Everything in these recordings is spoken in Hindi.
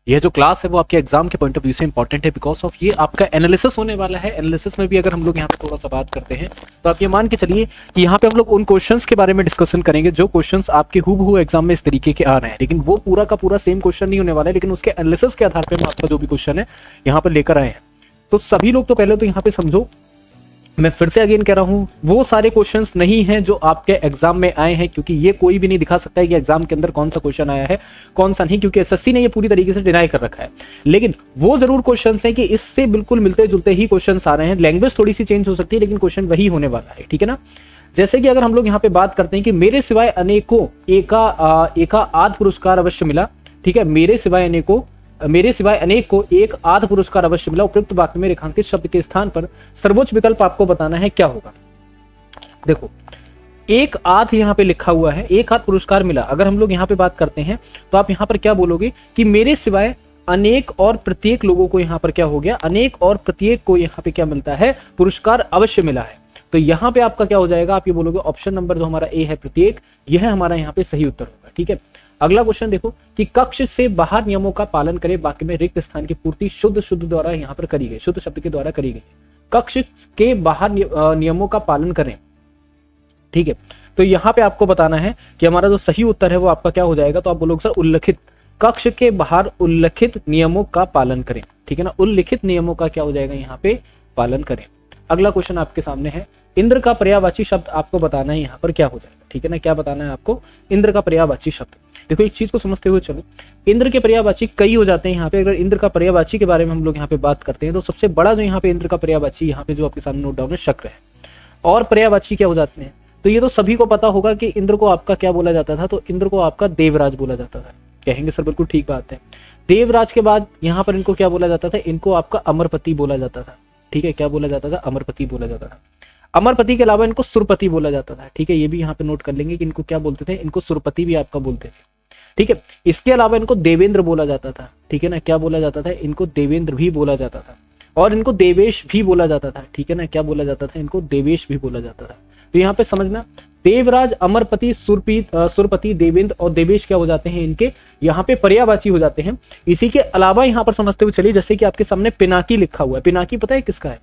यह जो क्लास है वो आपके एग्जाम के पॉइंट ऑफ व्यू से इंपॉर्टेंट है, बिकॉज ऑफ ये आपका एनालिसिस होने वाला है। एनालिसिस में भी अगर हम लोग यहाँ पे थोड़ा सा बात करते हैं तो आप ये मान के चलिए कि यहाँ पे हम लोग उन क्वेश्चंस के बारे में डिस्कशन करेंगे जो क्वेश्चंस आपके हूबहू एग्जाम में इस तरीके के आ रहे हैं, लेकिन वो पूरा का पूरा सेम क्वेश्चन नहीं होने वाला है, लेकिन उसके एनालिसिस के आधार पर हम आपका जो भी क्वेश्चन है यहाँ पर लेकर आए हैं। तो सभी लोग तो पहले तो यहाँ पे समझो, मैं फिर से अगेन कह रहा हूं, वो सारे क्वेश्चंस नहीं हैं जो आपके एग्जाम में आए हैं, क्योंकि ये कोई भी नहीं दिखा सकता है कि एग्जाम के अंदर कौन सा क्वेश्चन आया है कौन सा नहीं, क्योंकि एसएससी ने ये पूरी तरीके से डिनाई कर रखा है। लेकिन वो जरूर क्वेश्चंस हैं कि इससे बिल्कुल मिलते जुलते ही क्वेश्चंस आ रहे हैं। लैंग्वेज थोड़ी सी चेंज हो सकती है, लेकिन क्वेश्चन वही होने वाला है, ठीक है ना। जैसे कि अगर हम लोग यहाँ पे बात करते हैं कि मेरे सिवाय अनेकों एका आध पुरस्कार अवश्य मिला, ठीक है, मेरे सिवाय अनेक को एक आध पुरस्कार अवश्य मिला, उपयुक्त वाक्य में रेखांकित शब्द के स्थान पर सर्वोच्च विकल्प आपको बताना है, क्या होगा। देखो, एक आध यहाँ पे लिखा हुआ है, एक आध पुरस्कार मिला। अगर हम लोग यहाँ पे बात करते हैं तो आप यहाँ पर क्या बोलोगे कि मेरे सिवाय अनेक और प्रत्येक लोगों को यहाँ पर क्या हो गया, अनेक और प्रत्येक को यहाँ पे क्या मिलता है, पुरस्कार अवश्य मिला है। तो यहाँ पे आपका क्या हो जाएगा, आप ये बोलोगे ऑप्शन नंबर जो हमारा ए है प्रत्येक, यह हमारा यहाँ पे सही उत्तर होगा, ठीक है। अगला क्वेश्चन देखो कि कक्ष से बाहर नियमों का पालन करें, वाक्य में रिक्त स्थान की पूर्ति शुद्ध द्वारा यहाँ पर करी गई, शुद्ध शब्द के द्वारा करी गई। कक्ष के बाहर नियमों का पालन करें, ठीक है। तो यहाँ पे आपको बताना है कि हमारा जो सही उत्तर है वो आपका क्या हो जाएगा, तो आप बोलोगे सर उल्लिखित, कक्ष के बाहर उल्लिखित नियमों का पालन करें, ठीक है ना। उल्लिखित नियमों का क्या हो जाएगा, यहाँ पे पालन करें। अगला क्वेश्चन आपके सामने है, इंद्र का पर्यायवाची शब्द आपको बताना है यहाँ पर क्या हो जाएगा, ठीक है ना। क्या बताना है आपको, इंद्र का पर्यायवाची शब्द। देखो एक चीज को समझते हुए चलो, इंद्र के पर्यायवाची कई हो जाते हैं यहाँ पे। अगर इंद्र का पर्यायवाची के बारे में हम लोग यहाँ पे बात करते हैं तो सबसे बड़ा जो यहाँ पे इंद्र का पर्यायवाची यहाँ पे जो आपके सामने नोट डाउन है, शक्र है। और पर्यायवाची क्या हो जाते हैं, तो ये तो सभी को पता होगा कि इंद्र को आपका क्या बोला जाता था, तो इंद्र को आपका देवराज बोला जाता था। कहेंगे सर बिल्कुल ठीक बात है। देवराज के बाद यहाँ पर इनको क्या बोला जाता था, इनको आपका अमरपति बोला जाता था, ठीक है। क्या बोला जाता था, अमरपति बोला जाता था। अमरपति के अलावा इनको सुरपति बोला जाता था, ठीक है। ये भी यहाँ पे नोट कर लेंगे कि इनको क्या बोलते थे, इनको सुरपति भी आपका बोलते थे, ठीक है। इसके अलावा इनको देवेंद्र बोला जाता था, ठीक है ना। क्या बोला जाता था, इनको देवेंद्र भी बोला जाता था, और इनको देवेश भी बोला जाता था, ठीक है ना। क्या बोला जाता था, इनको देवेश भी बोला जाता था। तो यहाँ पे समझना, देवराज, अमरपति, सुरपति, देवेंद्र और देवेश क्या हो जाते हैं, इनके यहाँ पे पर्यायवाची हो जाते हैं। इसी के अलावा यहाँ पर समझते हुए चलिए, जैसे कि आपके सामने पिनाकी लिखा हुआ है, पिनाकी पता है किसका है,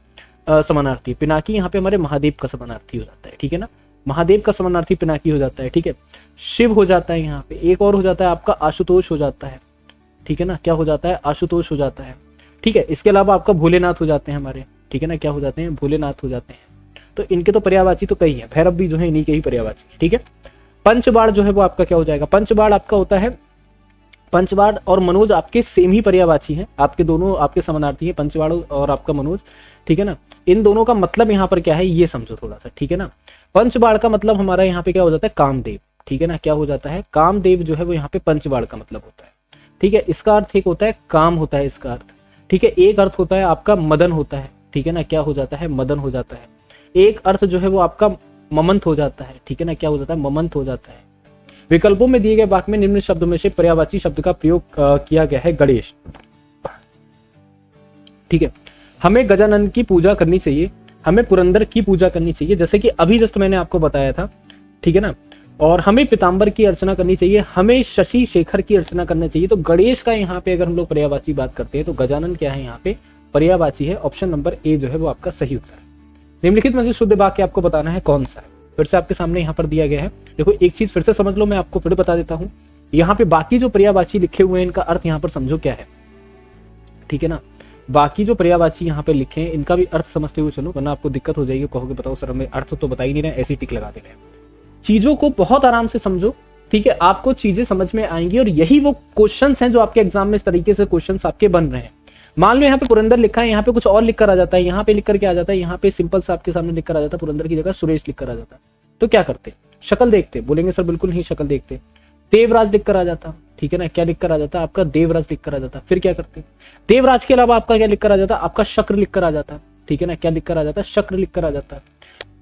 समानार्थी। पिनाकी यहाँ पे हमारे महादेव का समानार्थी हो जाता है, ठीक है ना। महादेव का समानार्थी पिनाकी हो जाता है, ठीक है। शिव हो जाता है यहाँ पे, एक और हो जाता है आपका आशुतोष हो जाता है, ठीक है ना। क्या हो जाता है, आशुतोष हो जाता है, ठीक है। इसके अलावा आपका भोलेनाथ हो जाते हैं हमारे, ठीक है ना। क्या हो जाते हैं, भोलेनाथ हो जाते हैं। तो इनके तो पर्यायवाची तो कई है, भैरव भी जो है इन्हीं के ही पर्यायवाची, ठीक है। पंचबाण जो है वो आपका क्या हो जाएगा, पंचबाण आपका होता है, पंचबाण और मनोज आपके सेम ही पर्यायवाची है, आपके दोनों आपके समानार्थी है, पंचबाण और आपका मनोज, ठीक है ना। इन दोनों का मतलब यहाँ पर क्या है ये समझो थोड़ा सा, ठीक है ना। पंचबाण का मतलब हमारा यहाँ पे क्या हो जाता है, कामदेव, ठीक है ना। क्या हो जाता है, कामदेव जो है वो यहाँ पे पंचबाण का मतलब होता है, ठीक है। इसका अर्थ एक होता है काम होता है इसका अर्थ, ठीक है। एक अर्थ होता है आपका मदन होता है, ठीक है ना। क्या हो जाता है, मदन हो जाता है। एक अर्थ जो है वो आपका ममंत हो जाता है, ठीक है ना। क्या हो जाता है, ममंत हो जाता है। विकल्पों में दिए गए वाक्य में निम्न शब्दों में से पर्यायवाची शब्द का प्रयोग किया गया है, गणेश, ठीक है। हमें गजानन की पूजा करनी चाहिए, हमें पुरंदर की पूजा करनी चाहिए, जैसे कि अभी जस्ट मैंने आपको बताया था, ठीक है ना। और हमें पीताम्बर की अर्चना करनी चाहिए, हमें शशि शेखर की अर्चना करना चाहिए। तो गणेश का यहाँ पे अगर हम लोग पर्यायवाची बात करते हैं तो गजानन क्या है, यहाँ पे पर्यायवाची है। ऑप्शन नंबर ए जो है वो आपका सही उत्तर है। निम्नलिखित में से शुद्ध वाक्य आपको बताना है कौन सा है, फिर से आपके सामने यहाँ पर दिया गया है। देखो एक चीज फिर से समझ लो, मैं आपको फिर बता देता हूँ। यहाँ पे बाकी जो पर्यायवाची लिखे हुए हैं इनका अर्थ यहाँ पर समझो क्या है, ठीक है ना। बाकी जो पर्यायवाची यहाँ पे लिखे हैं इनका भी अर्थ समझते हुए चलो, वरना आपको दिक्कत हो जाएगी, कहोगे बताओ सर हमें अर्थ तो बता ही नहीं रहे, ऐसी टिक लगा दे रहे हैं। चीजों को बहुत आराम से समझो, ठीक है। आपको चीजें समझ में आएंगी, और यही वो क्वेश्चंस हैं जो आपके एग्जाम में इस तरीके से क्वेश्चंस आपके बन रहे हैं। मान लो यहाँ पे पुरंदर लिखा है, यहाँ पे कुछ और लिखकर आ जाता है, यहाँ पे लिखकर क्या आ जाता है, यहाँ पे सिंपल सा आपके सामने लिखकर आ जाता है, पुरंदर की जगह सुरेश लिखकर आ जाता है। तो क्या करते, शक्ल देखते, बोलेंगे सर बिल्कुल नहीं शक्ल देखते। देवराज लिखकर आ जाता, ठीक है ना। क्या लिखकर आ जाता, आपका देवराज लिखकर आ जाता। फिर क्या करते, देवराज के अलावा आपका क्या लिखकर आ जाता, आपका शक्र लिखकर आ जाता, ठीक है ना। क्या लिखकर आ जाता, शक्र लिखकर आ जाता।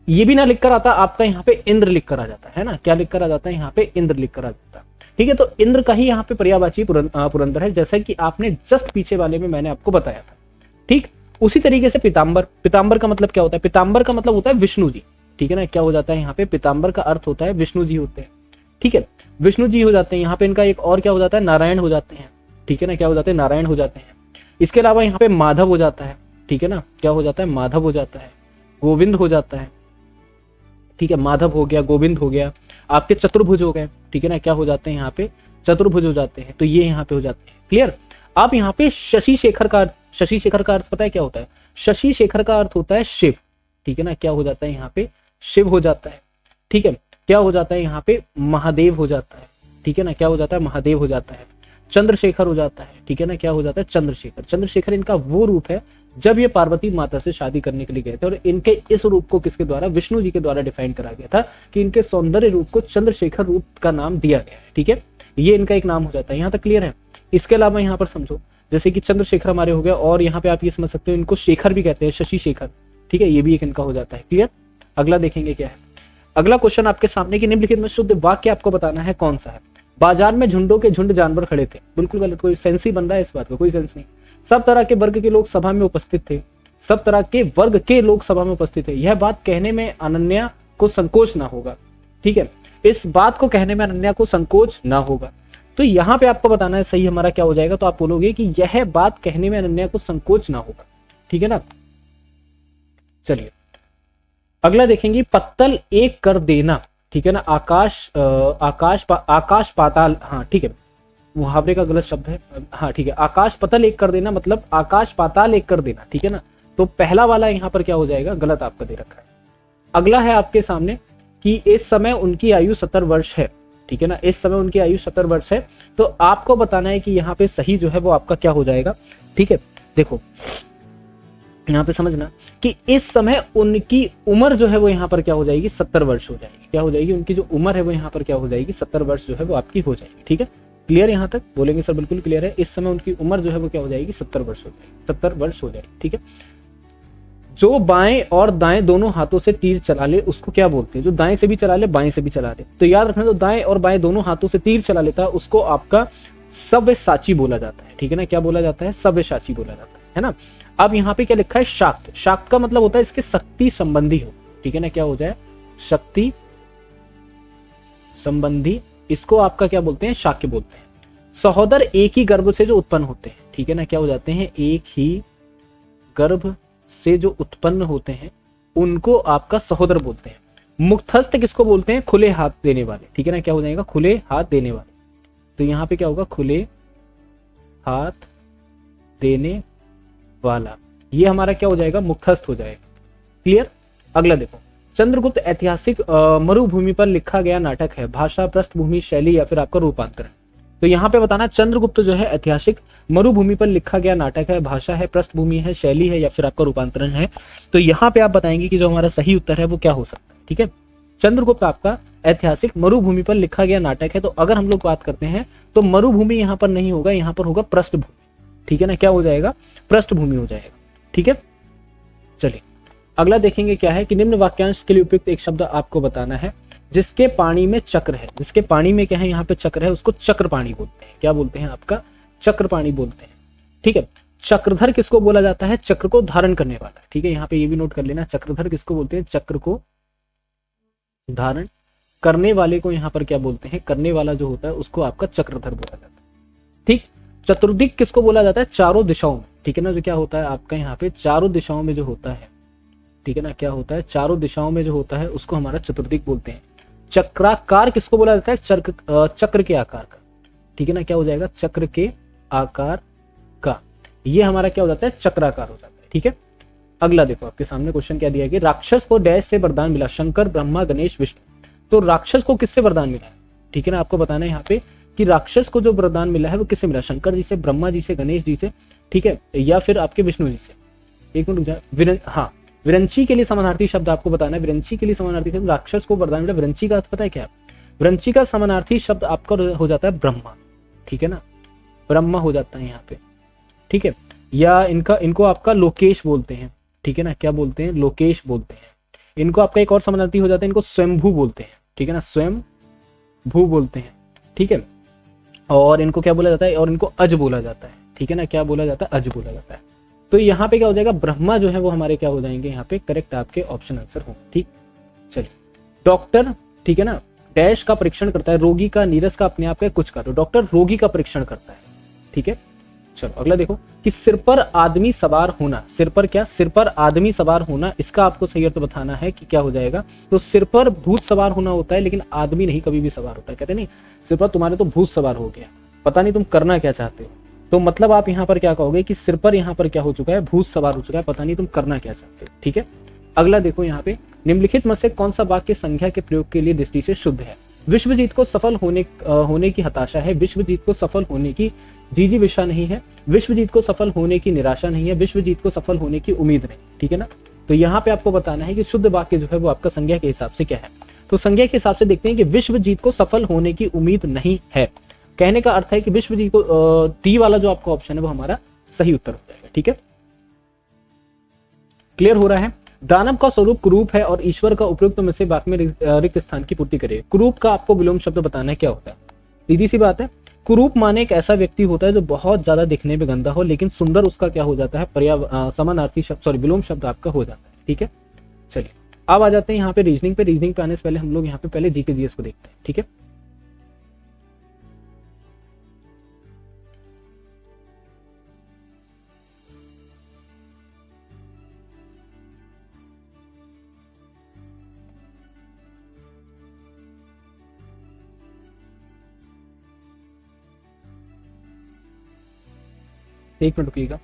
ये भी ना लिखकर आता, आपका यहाँ पे इंद्र लिखकर आ जाता है ना। क्या लिखकर आ जाता है, यहाँ पे इंद्र लिखकर आ जाता, ठीक है। तो इंद्र का ही यहाँ पे पर्यायवाची पुरंदर है, जैसा कि आपने जस्ट पीछे वाले में मैंने आपको बताया था, ठीक। उसी तरीके से पीताम्बर, पीताम्बर का मतलब क्या होता है, पीताम्बर का मतलब होता है विष्णु जी, ठीक है ना। क्या हो जाता है, यहाँ पे पीताम्बर का अर्थ होता है विष्णु जी होते हैं, ठीक है। विष्णु जी हो जाते हैं। यहाँ पे इनका एक और क्या हो जाता है, नारायण हो जाते हैं, ठीक है ना, क्या हो जाते हैं, नारायण हो जाते हैं। इसके अलावा यहाँ पे माधव हो जाता है, ठीक है ना, क्या हो जाता है, माधव हो जाता है, गोविंद हो जाता है, ठीक है, माधव हो गया, गोविंद हो गया, आपके चतुर्भुज हो गए, ठीक है ना, क्या हो जाते हैं यहाँ पे, चतुर्भुज हो जाते हैं, तो ये यहाँ पे हो जाते हैं। क्लियर। आप यहाँ पे शशि शेखर का अर्थ पता है क्या होता है, शशि शेखर का अर्थ होता है शिव, ठीक है ना, क्या हो जाता है यहाँ पे, शिव हो जाता है, ठीक है, क्या हो जाता है यहाँ पे, महादेव हो जाता है, ठीक है ना, क्या हो जाता है, महादेव हो जाता है, चंद्रशेखर हो जाता है, ठीक है ना, क्या हो जाता है, चंद्रशेखर। चंद्रशेखर इनका वो रूप है जब ये पार्वती माता से शादी करने के लिए गए थे, और इनके इस रूप को किसके द्वारा, विष्णु जी के द्वारा डिफाइन करा गया था कि इनके सौंदर्य रूप को चंद्रशेखर रूप का नाम दिया गया है, ठीक है, ये इनका एक नाम हो जाता है। यहाँ तक क्लियर है। इसके अलावा यहाँ पर समझो, जैसे कि चंद्रशेखर हमारे हो गया, और यहाँ पे आप ये समझ सकते हो इनको शेखर भी कहते हैं, शशि शेखर, ठीक है, ये भी एक इनका हो जाता है। क्लियर। अगला देखेंगे क्या है, अगला क्वेश्चन आपके सामने कि निम्नलिखित में शुद्ध वाक्य आपको बताना है कौन सा है। बाजार में झुंडों के झुंड जानवर खड़े थे, बिल्कुल गलत, कोई सेंस ही बन रहा है इस बात का, कोई सेंस नहीं। सब तरह के वर्ग के लोग सभा में उपस्थित थे, सब तरह के वर्ग के लोग सभा में उपस्थित थे, यह बात कहने में अनन्या को संकोच ना होगा, ठीक है, इस बात को कहने में अनन्या को संकोच ना होगा। तो यहाँ पे आपको बताना है सही हमारा क्या हो जाएगा, तो आप बोलोगे कि यह बात कहने में अनन्या को संकोच ना होगा, ठीक है ना। चलिए अगला देखेंगे, पत्तल एक कर देना, ठीक है ना, आकाश पाताल, हाँ ठीक है, मुहावरे का गलत शब्द है, हाँ ठीक है, आकाश पतल एक कर देना मतलब आकाश पाताल एक कर देना, ठीक है ना, तो पहला वाला यहाँ पर क्या हो जाएगा, गलत आपका दे रखा है। अगला है आपके सामने कि इस समय उनकी आयु 70 वर्ष है, ठीक है ना, इस समय उनकी आयु 70 वर्ष है, तो आपको बताना है कि यहाँ पे सही जो है वो आपका क्या हो जाएगा, ठीक है। देखो यहाँ पे समझना कि इस समय उनकी उम्र जो है वो यहाँ पर क्या हो जाएगी, 70 वर्ष हो जाएगी, क्या हो जाएगी, उनकी जो उम्र है वो यहाँ पर क्या हो जाएगी, 70 वर्ष जो है वो आपकी हो जाएगी, ठीक है। क्लियर, यहाँ तक बोलेंगे सर, बिल्कुल क्लियर है। इस समय उनकी उम्र जो है वो क्या हो जाएगी, 70 वर्ष हो जाएगी, 70 वर्ष हो जाएगी, ठीक है। जो बाएं और दाएं दोनों हाथों से तीर चला ले उसको क्या बोलते हैं, जो दाएं से भी चला ले बाएं से भी चला ले, तो याद रखना, जो दाएं और बाएं दोनों हाथों से तीर चला लेता है उसको आपका सव्यसाची बोला जाता है, ठीक है ना, क्या बोला जाता है, सव्यसाची बोला जाता है ना। अब यहाँ पे क्या लिखा है, शाक्त, शाक्त का मतलब होता है इसके शक्ति संबंधी हो, ठीक है ना, क्या हो जाए, शक्ति संबंधी, इसको आपका क्या बोलते हैं, शाक्य बोलते हैं। सहोदर एक ही गर्भ से जो उत्पन्न होते हैं, ठीक है ना, क्या हो जाते हैं, एक ही गर्भ से जो उत्पन्न होते हैं उनको आपका सहोदर बोलते हैं। मुक्तस्थ किसको बोलते हैं, खुले हाथ देने वाले, ठीक है ना, क्या हो जाएगा, खुले हाथ देने वाले, तो यहाँ पे क्या होगा, खुले हाथ देने वाला, ये हमारा क्या हो जाएगा, मुक्तस्थ हो जाएगा। क्लियर। अगला देखो, चंद्रगुप्त ऐतिहासिक मरुभूमि पर लिखा गया नाटक है, भाषा, पृष्ठभूमि, शैली या फिर आपका रूपांतरण। तो यहाँ पे बताना चंद्रगुप्त जो है ऐतिहासिक मरुभूमि पर लिखा गया नाटक है, भाषा है, पृष्ठभूमि है, शैली है या फिर आपका रूपांतरण है। तो यहाँ पे आप बताएंगे कि जो हमारा सही उत्तर है वो क्या हो सकता है, ठीक है। चंद्रगुप्त आपका ऐतिहासिक मरुभूमि पर लिखा गया नाटक है, तो अगर हम लोग बात करते हैं तो मरुभूमि यहाँ पर नहीं होगा, यहाँ पर होगा पृष्ठभूमि, ठीक है ना, क्या हो जाएगा, पृष्ठभूमि हो जाएगा, ठीक है। चलिए अगला देखेंगे क्या है कि निम्न वाक्यांश के लिए उपयुक्त एक शब्द आपको बताना है, जिसके पानी में चक्र है, जिसके पानी में क्या है, यहाँ पे चक्र है, उसको चक्रपाणी बोलते हैं, क्या बोलते हैं आपका, चक्रपाणी बोलते हैं, ठीक है। चक्रधर किसको बोला जाता है, चक्र को धारण करने वाला, ठीक है, यहाँ पे ये भी नोट कर लेना, चक्रधर किसको बोलते हैं, चक्र को धारण करने वाले को यहाँ पर क्या बोलते हैं, करने वाला जो होता है उसको आपका चक्रधर बोला जाता है, ठीक। चतुर्दिक किसको बोला जाता है, चारों दिशाओं में, ठीक है ना, जो क्या होता है आपका यहाँ पे चारों दिशाओं में जो होता है, ठीक है ना, क्या होता है, चारों दिशाओं में जो होता है उसको हमारा चतुर्दिक बोलते हैं। चक्राकार किसको बोला जाता है, चक्र के आकार का, ठीक है ना, क्या हो जाएगा, चक्र के आकार का, ये हमारा क्या हो जाता है, चक्राकार हो जाता है, ठीक है। अगला देखो आपके सामने क्वेश्चन क्या दिया गया, राक्षस को डैश से वरदान मिला, शंकर, ब्रह्मा, गणेश, विष्णु। तो राक्षस को किससे वरदान मिला है, ठीक है ना, आपको बताना है यहाँ पे कि राक्षस को जो वरदान मिला है वो किससे मिला, शंकर जी से, ब्रह्मा जी से, गणेश जी से, ठीक है, या फिर आपके विष्णु जी से। एक मिनट रुक जाए, हाँ, विरंची के लिए समानार्थी शब्द आपको बताना है, विरंची के लिए समानार्थी शब्द, राक्षस को वरदान मिला, विरंची का अर्थ पता है क्या, विरंची का समानार्थी शब्द आपका हो जाता है ब्रह्मा, ठीक है ना, ब्रह्मा हो जाता है यहाँ पे, ठीक है, या इनको आपका लोकेश बोलते हैं, ठीक है ना, क्या बोलते हैं, लोकेश बोलते हैं। इनको आपका एक और समानार्थी हो जाता है, इनको स्वयंभू बोलते हैं, ठीक है ना, स्वयंभू बोलते हैं, ठीक है। और इनको क्या बोला जाता है, और इनको अज बोला जाता है, ठीक है ना, क्या बोला जाता है, अज बोला जाता है। तो यहाँ पे क्या हो जाएगा, ब्रह्मा जो है वो हमारे क्या हो जाएंगे, यहाँ पे करेक्ट आपके ऑप्शन आंसर होंगे, ठीक। चलिए, डॉक्टर, ठीक है ना, डैश का परीक्षण करता है, रोगी का, नीरस का, अपने आप का, कुछ का। तो डॉक्टर रोगी का परीक्षण करता है, ठीक है। चलो अगला देखो कि सिर पर आदमी सवार होना, सिर पर क्या, सिर पर आदमी सवार होना, इसका आपको सही अर्थ बताना है कि क्या हो जाएगा। तो सिर पर भूत सवार होना होता है, लेकिन आदमी नहीं कभी भी सवार होता है। कहते नहीं सिर पर तुम्हारे तो भूत सवार हो गया, पता नहीं तुम करना क्या चाहते हो। तो मतलब आप यहाँ पर क्या कहोगे कि सिर पर यहाँ पर क्या हो चुका है, भूत सवार हो चुका है, पता नहीं तुम करना क्या चाहते हो। ठीक है, अगला देखो यहाँ पे निम्नलिखित में से कौन सा वाक्य संज्ञा के प्रयोग के लिए दृष्टि से शुद्ध है। विश्वजीत को सफल होने की हताशा है, विश्वजीत को सफल होने की जीजी विशा नहीं है, विश्वजीत को सफल होने की निराशा नहीं है, विश्वजीत को सफल होने की उम्मीद नहीं। ठीक है ना, तो यहाँ पे आपको बताना है कि शुद्ध वाक्य जो है वो आपका संज्ञा के हिसाब से क्या है। तो संज्ञा के हिसाब से देखते हैं कि विश्वजीत को सफल होने की उम्मीद नहीं है, कहने का अर्थ है कि विश्वजीत को डी वाला जो आपका ऑप्शन है वो हमारा सही उत्तर हो जाएगा। ठीक है, क्लियर हो रहा है। दानव का स्वरूप कुरूप है और ईश्वर का उपयुक्त में से वाक्य में रिक्त स्थान की पूर्ति करे। कुरूप का आपको विलोम शब्द बताना है क्या होता है। सीधी सी बात है, कुरूप माने एक ऐसा व्यक्ति होता है जो बहुत ज्यादा दिखने में गंदा हो, लेकिन सुंदर उसका क्या हो जाता है, समानार्थी शब्द विलोम शब्द आपका हो जाता है। ठीक है, चलिए अब आ जाते हैं यहाँ पे रीजनिंग पे। रीजनिंग पे आने से पहले हम लोग यहाँ पे पहले जीके जीएस को देखते हैं। ठीक है, एक मिनट रुकिएगा।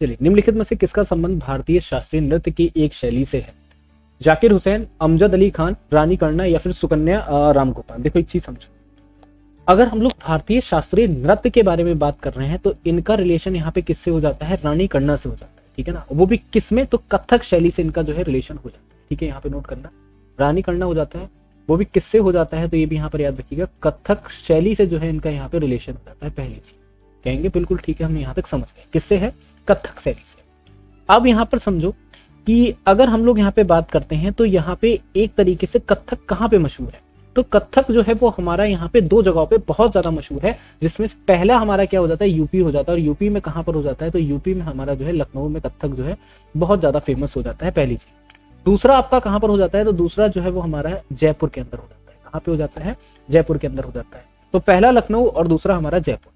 चलिए, निम्नलिखित में से किसका संबंध भारतीय शास्त्रीय नृत्य की एक शैली से है। जाकिर हुसैन, अमजद अली खान, रानी कर्णा या फिर सुकन्या रामगोपाल। देखो एक चीज समझो, अगर हम लोग भारतीय शास्त्रीय नृत्य के बारे में बात कर रहे हैं तो इनका रिलेशन यहाँ पे किससे हो जाता है, रानी कर्णा से हो जाता है। ठीक है ना, वो भी किसमें, तो कथक शैली से इनका जो है रिलेशन हो जाता है। ठीक है, यहाँ पे नोट करना, रानी कर्णा हो जाता है, वो भी किससे हो जाता है, तो ये भी यहाँ पर याद रखिएगा, कथक शैली से जो है इनका यहाँ पे रिलेशन हो जाता है। पहली चीज कहेंगे, बिल्कुल ठीक है, हम यहाँ तक समझ गए किससे है, कथक शैली से। अब यहाँ पर समझो कि अगर हम लोग यहाँ पे बात करते हैं तो यहाँ पे एक तरीके से कथक कहाँ पे मशहूर है, तो कथक जो है वो हमारा यहाँ पे दो जगहों पे बहुत ज्यादा मशहूर है, जिसमें पहला हमारा क्या हो जाता है, यूपी हो जाता है। और यूपी में कहाँ पर हो जाता है, तो यूपी में हमारा जो है लखनऊ में कथक जो है बहुत ज्यादा फेमस हो जाता है, पहली चीज। दूसरा आपका कहाँ पर हो जाता है, तो दूसरा जो है वो हमारा जयपुर के अंदर हो जाता है। कहाँ पे हो जाता है, जयपुर के अंदर हो जाता है। तो पहला लखनऊ और दूसरा हमारा जयपुर।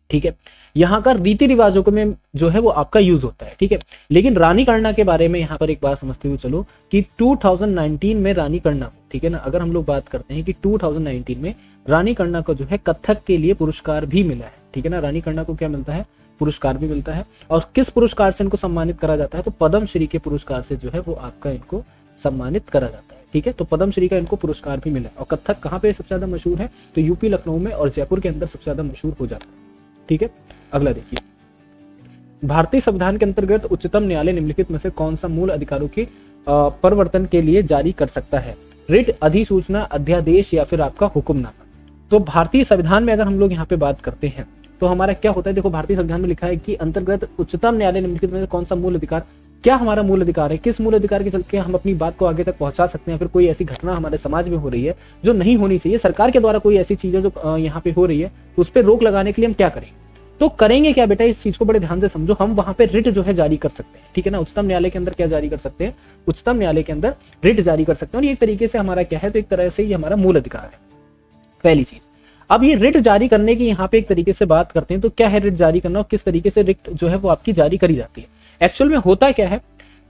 ठीक है, यहाँ का रीति रिवाजों में जो है वो आपका यूज होता है। ठीक है, लेकिन रानी कर्णा के बारे में यहाँ पर एक बात समझते हुए चलो कि 2019 में रानी कर्णा, ठीक है ना, अगर हम लोग बात करते हैं कि 2019 में रानी कर्णा को जो है कथक के लिए पुरस्कार भी मिला है। ठीक है ना, रानी कर्णा को क्या मिलता है, पुरस्कार भी मिलता है। और किस पुरस्कार से इनको सम्मानित करा जाता है, तो पद्मश्री के पुरस्कार से जो है वो आपका इनको सम्मानित करा जाता है। ठीक है, तो पद्मश्री का इनको पुरस्कार भी मिला। और कथक कहाँ पे सबसे ज्यादा मशहूर है, तो यूपी लखनऊ में और जयपुर के अंदर सबसे ज्यादा मशहूर हो जाता है। ठीक है, अगला देखिए, भारतीय संविधान के अंतर्गत उच्चतम न्यायालय निम्नलिखित में से कौन सा मूल अधिकारों के परिवर्तन के लिए जारी कर सकता है, रिट, अधिसूचना, अध्यादेश या फिर आपका हुक्मनामा। तो भारतीय संविधान में अगर हम लोग यहाँ पे बात करते हैं तो हमारा क्या होता है, देखो भारतीय संविधान में लिखा है कि अंतर्गत उच्चतम न्यायालय निम्नलिखित में से कौन सा मूल अधिकार, क्या हमारा मूल अधिकार है, किस मूल अधिकार के चलते हम अपनी बात को आगे तक पहुंचा सकते हैं। फिर कोई ऐसी घटना हमारे समाज में हो रही है जो नहीं होनी चाहिए, सरकार के द्वारा कोई ऐसी चीजें जो यहाँ पे हो रही है, उस पर रोक लगाने के लिए हम क्या करें, तो करेंगे क्या बेटा, इस चीज को बड़े ध्यान से समझो। हम वहां पे रिट जो है जारी कर सकते हैं। ठीक है ना, उच्चतम न्यायालय के अंदर क्या जारी कर सकते हैं, उच्चतम न्यायालय के अंदर रिट जारी कर सकते हैं। और ये एक तरीके से हमारा क्या है, तो एक तरह से ये हमारा मूल अधिकार है, पहली चीज। अब ये रिट जारी करने की यहाँ पे एक तरीके से बात करते हैं, तो क्या है रिट जारी करना और किस तरीके से रिट जो है वो आपकी जारी करी जाती है। एक्चुअल में होता क्या है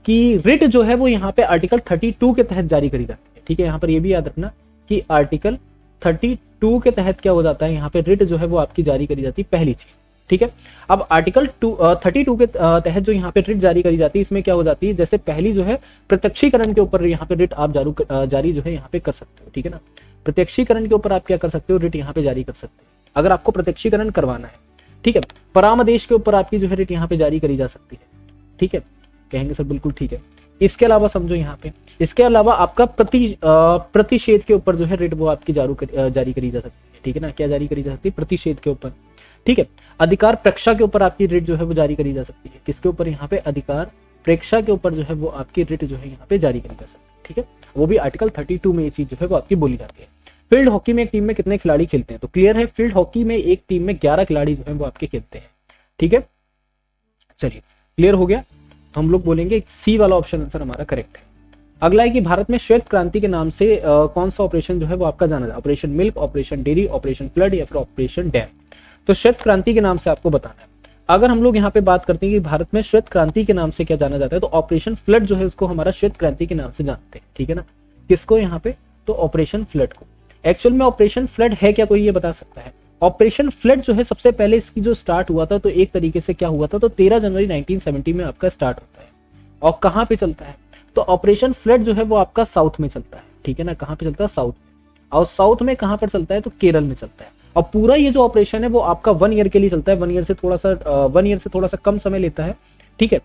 कि रिट जो है वो यहाँ पे आर्टिकल 32 के तहत जारी करी जाती है। ठीक है, यहाँ पर ये भी याद रखना कि आर्टिकल 32 के तहत क्या हो जाता है, यहाँ पे रिट जो है वो आपकी जारी करी जाती है, पहली चीज। ठीक है, अब आर्टिकल 32 के तहत जो यहाँ पे रिट जारी करी जाती है, इसमें क्या हो जाती है, जैसे पहली जो है प्रत्यक्षीकरण के ऊपर यहाँ पे रिट आप जारी जो है यहाँ पे कर सकते हो। ठीक है ना, प्रत्यक्षीकरण के ऊपर आप क्या कर सकते हो, रिट यहाँ पे जारी कर सकते हो अगर आपको प्रत्यक्षीकरण करवाना है। ठीक है, परामदेश के ऊपर आपकी जो है रिट यहाँ पे जारी करी जा सकती है। ठीक है, कहेंगे सर बिल्कुल ठीक है। इसके अलावा समझो यहाँ पे, इसके अलावा आपका प्रतिषेध के ऊपर जो है रिट वो आपकी जारी करी जा सकती है। ठीक है ना, क्या जारी करी जा सकती है, प्रतिषेध के ऊपर। ठीक है, अधिकार प्रेक्षा के ऊपर आपकी रिट जो है वो जारी करी जा सकती है। किसके ऊपर, यहाँ पे अधिकार प्रेक्षा के ऊपर जो है वो आपकी रिट जो है यहाँ पे जारी करी जा सकती है। ठीक है, वो भी आर्टिकल 32 में ये चीज जो है वो आपकी बोली जाती है। फील्ड हॉकी में एक टीम में कितने खिलाड़ी खेलते हैं? तो क्लियर है, फील्ड हॉकी में एक टीम में 11 खिलाड़ी जो है वो आपके खेलते हैं। ठीक है, चलिए क्लियर हो गया। हम लोग बोलेंगे सी वाला ऑप्शन आंसर हमारा करेक्ट है। अगला है कि भारत में श्वेत क्रांति के नाम से कौन सा ऑपरेशन जो है वो आपका जाना जाता है? Operation milk, operation dairy, operation flood या फिर ऑपरेशन डैम? तो श्वेत क्रांति के नाम से आपको बताना है। अगर हम लोग यहाँ पे बात करते हैं कि भारत में श्वेत क्रांति के नाम से क्या जाना जाता है, तो ऑपरेशन फ्लड जो है उसको हमारा श्वेत क्रांति के नाम से जानते हैं। ठीक है ना, किसको यहाँ पे? तो ऑपरेशन फ्लड को। एक्चुअल में ऑपरेशन फ्लड है क्या, कोई ये बता सकता है? ऑपरेशन फ्लड जो है सबसे पहले इसकी जो स्टार्ट हुआ था, तो एक तरीके से क्या हुआ था, तो 13 जनवरी 1970 में आपका स्टार्ट होता है। और कहाँ पे चलता है? तो ऑपरेशन फ्लड जो है वो आपका साउथ में चलता है। ठीक है ना, कहाँ पे चलता है? साउथ में। और साउथ में कहाँ पर चलता है? तो केरल में चलता है। और पूरा ये जो ऑपरेशन है वो आपका 1 ईयर के लिए चलता है। 1 ईयर से थोड़ा सा कम समय लेता है। ठीक है,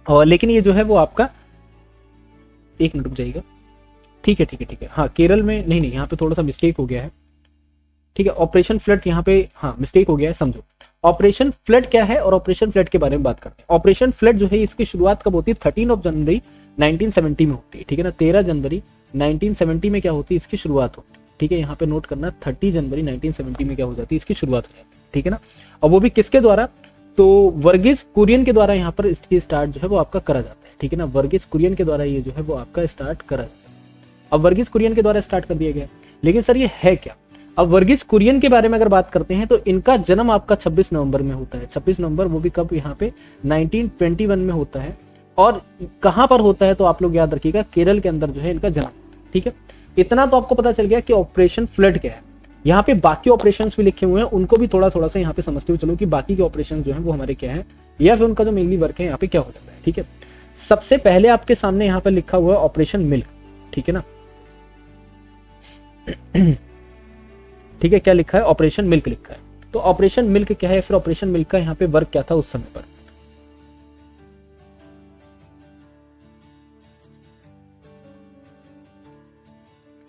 और लेकिन ये जो है वो आपका, एक मिनट रुक जाइएगा। ठीक है, हाँ केरल में नहीं, यहाँ पे थोड़ा सा मिस्टेक हो गया है। ठीक है, ऑपरेशन फ्लड यहाँ पे हाँ मिस्टेक हो गया है, समझो। ऑपरेशन फ्लड क्या है और ऑपरेशन फ्लड के बारे में बात करते हैं। ऑपरेशन फ्लड जो है इसकी शुरुआत कब होती है? 13 जनवरी 1970 में होती है। ठीक है ना, 13 जनवरी 1970 में क्या होती है? इसकी शुरुआत होती है। ठीक है, यहाँ पे नोट करना, 30 जनवरी 1970 में क्या हो जाती है? इसकी शुरुआत हो जाती है। ठीक है ना, और वो भी किसके द्वारा? तो वर्गीस कुरियन के द्वारा यहाँ पर इसकी स्टार्ट जो है वो आपका करा जाता है। ठीक है ना, वर्गीस कुरियन के द्वारा ये जो है वो आपका स्टार्ट करा जाता है। अब वर्गीस कुरियन के द्वारा स्टार्ट कर दिया गया, लेकिन सर ये है क्या? अब वर्गीस कुरियन के बारे में अगर बात करते हैं तो इनका जन्म आपका 26 नवंबर में होता है। 26 नवंबर, वो भी कब? यहाँ पे 1921 में होता है। और कहां पर होता है? तो आप लोग याद रखिएगा, केरल के अंदर जो है इनका जन्म। ठीक है, इतना तो आपको पता चल गया कि ऑपरेशन फ्लड क्या है। यहाँ पे बाकी ऑपरेशंस भी लिखे हुए हैं, उनको भी थोड़ा सा यहाँ पे समझते हुए चलो कि बाकी के ऑपरेशन जो है वो हमारे क्या है, या फिर उनका जो मेनली वर्क है यहाँ पे क्या हो जाता है। ठीक है, सबसे पहले आपके सामने यहाँ पर लिखा हुआ है ऑपरेशन मिल्क। ठीक है ना, ठीक है, क्या लिखा है? ऑपरेशन मिल्क लिखा है। तो ऑपरेशन मिल्क क्या है, फिर ऑपरेशन मिल्क का यहाँ पे वर्क क्या था उस समय पर?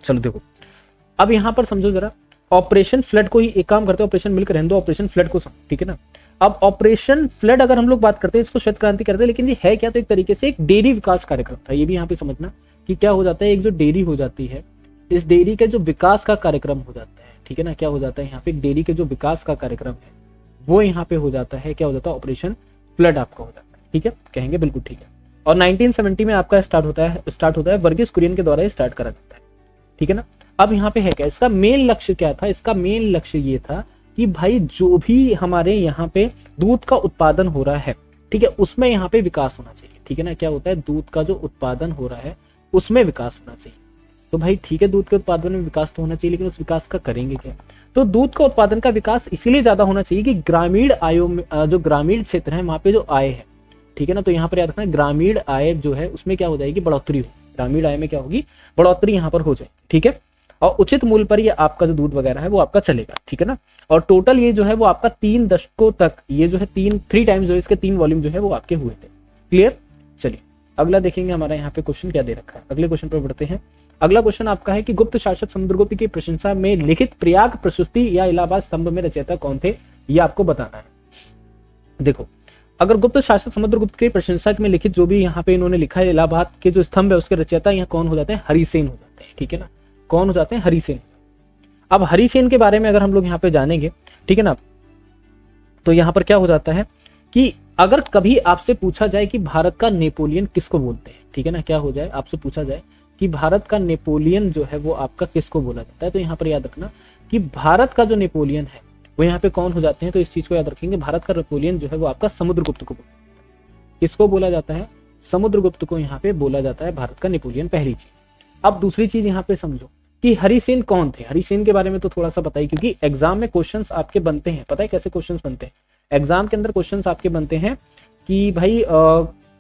चलो देखो, अब यहां पर समझो जरा, ऑपरेशन फ्लड को ही एक काम करते हैं, ऑपरेशन मिल्क रहने दो, ऑपरेशन फ्लड को समझो। ठीक है ना, अब ऑपरेशन फ्लड अगर हम लोग बात करते हैं, इसको श्वेत क्रांति करते हैं, लेकिन ये है क्या? तो एक तरीके से एक डेयरी विकास कार्यक्रम था। ये भी यहाँ पे समझना कि क्या हो जाता है, एक जो डेयरी हो जाती है, इस डेयरी के जो विकास का कार्यक्रम हो जाता है। ठीक है ना, क्या हो जाता है यहाँ पे? एक डेयरी के जो विकास का कार्यक्रम है वो यहाँ पे हो जाता है, क्या हो जाता है? ऑपरेशन फ्लड आपका हो जाता है। ठीक है, कहेंगे बिल्कुल ठीक है। और 1970 में आपका स्टार्ट होता है वर्गीस कुरियन के द्वारा स्टार्ट करा जाता है। ठीक है ना, अब यहाँ पे है क्या? इसका मेन लक्ष्य क्या था? इसका मेन लक्ष्य ये था कि भाई जो भी हमारे यहाँ पे दूध का उत्पादन हो रहा है, ठीक है, उसमें यहाँ पे विकास होना चाहिए। ठीक है ना, क्या होता है? दूध का जो उत्पादन हो रहा है उसमें विकास होना चाहिए। तो भाई ठीक है, दूध के उत्पादन में विकास तो होना चाहिए, लेकिन उस विकास का करेंगे क्या? तो दूध का उत्पादन का विकास इसीलिए ज्यादा होना चाहिए कि ग्रामीण आयों में जो ग्रामीण क्षेत्र है वहां पे जो आय है, ठीक है ना, तो यहाँ पर याद रखना ग्रामीण आय जो है उसमें क्या हो जाएगी? बढ़ोतरी हो। ग्रामीण आय में क्या होगी? बढ़ोतरी यहाँ पर हो जाएगी। ठीक है, और उचित मूल्य पर ये आपका जो दूध वगैरह है वो आपका चलेगा। ठीक है ना, और टोटल ये जो है वो आपका 3 दशकों तक ये जो है 3 टाइम्स जो है इसके 3 वॉल्यूम जो है वो आपके हुए थे। क्लियर? चलिए अगला देखेंगे हमारा यहाँ पे क्वेश्चन क्या दे रखा है। अगले क्वेश्चन पर बढ़ते हैं। अगला क्वेश्चन आपका है कि गुप्त शासक समुद्रगुप्त की प्रशंसा में लिखित प्रयाग प्रशस्ति या इलाहाबाद स्तंभ में रचयिता कौन थे, ये आपको बताना है। देखो, अगर गुप्त शासक समुद्रगुप्त की प्रशंसा में लिखित जो भी यहाँ पे इन्होंने लिखा है, इलाहाबाद के जो स्तंभ है उसके रचयिता यहाँ कौन हो जाते हैं? हरिसेन हो जाते हैं। ठीक है ना, कौन हो जाते हैं? हरिसेन। अब हरिसेन के बारे में अगर हम लोग यहाँ पे जानेंगे, ठीक है ना, तो यहाँ पर क्या हो जाता है कि अगर कभी आपसे पूछा जाए कि भारत का नेपोलियन किसको बोलते हैं, ठीक है ना, क्या हो जाए? आपसे पूछा जाए कि भारत का नेपोलियन जो है वो आपका किसको बोला जाता है, तो यहाँ पर याद रखना कि भारत का जो नेपोलियन है वो यहाँ पे कौन हो जाते हैं, तो इस चीज को याद रखेंगे। भारत का नेपोलियन जो है वो आपका समुद्रगुप्त को बोला जाता है। किसको बोला जाता है? समुद्रगुप्त को यहाँ पे बोला जाता है भारत का नेपोलियन, पहली चीज। अब दूसरी चीज यहाँ पे समझो कि हरिसेन कौन थे। हरिसेन के बारे में तो थोड़ा सा बताइए, क्योंकि एग्जाम में क्वेश्चंस आपके बनते हैं। पता है कैसे क्वेश्चंस बनते हैं? एग्जाम के अंदर क्वेश्चंस आपके बनते हैं कि भाई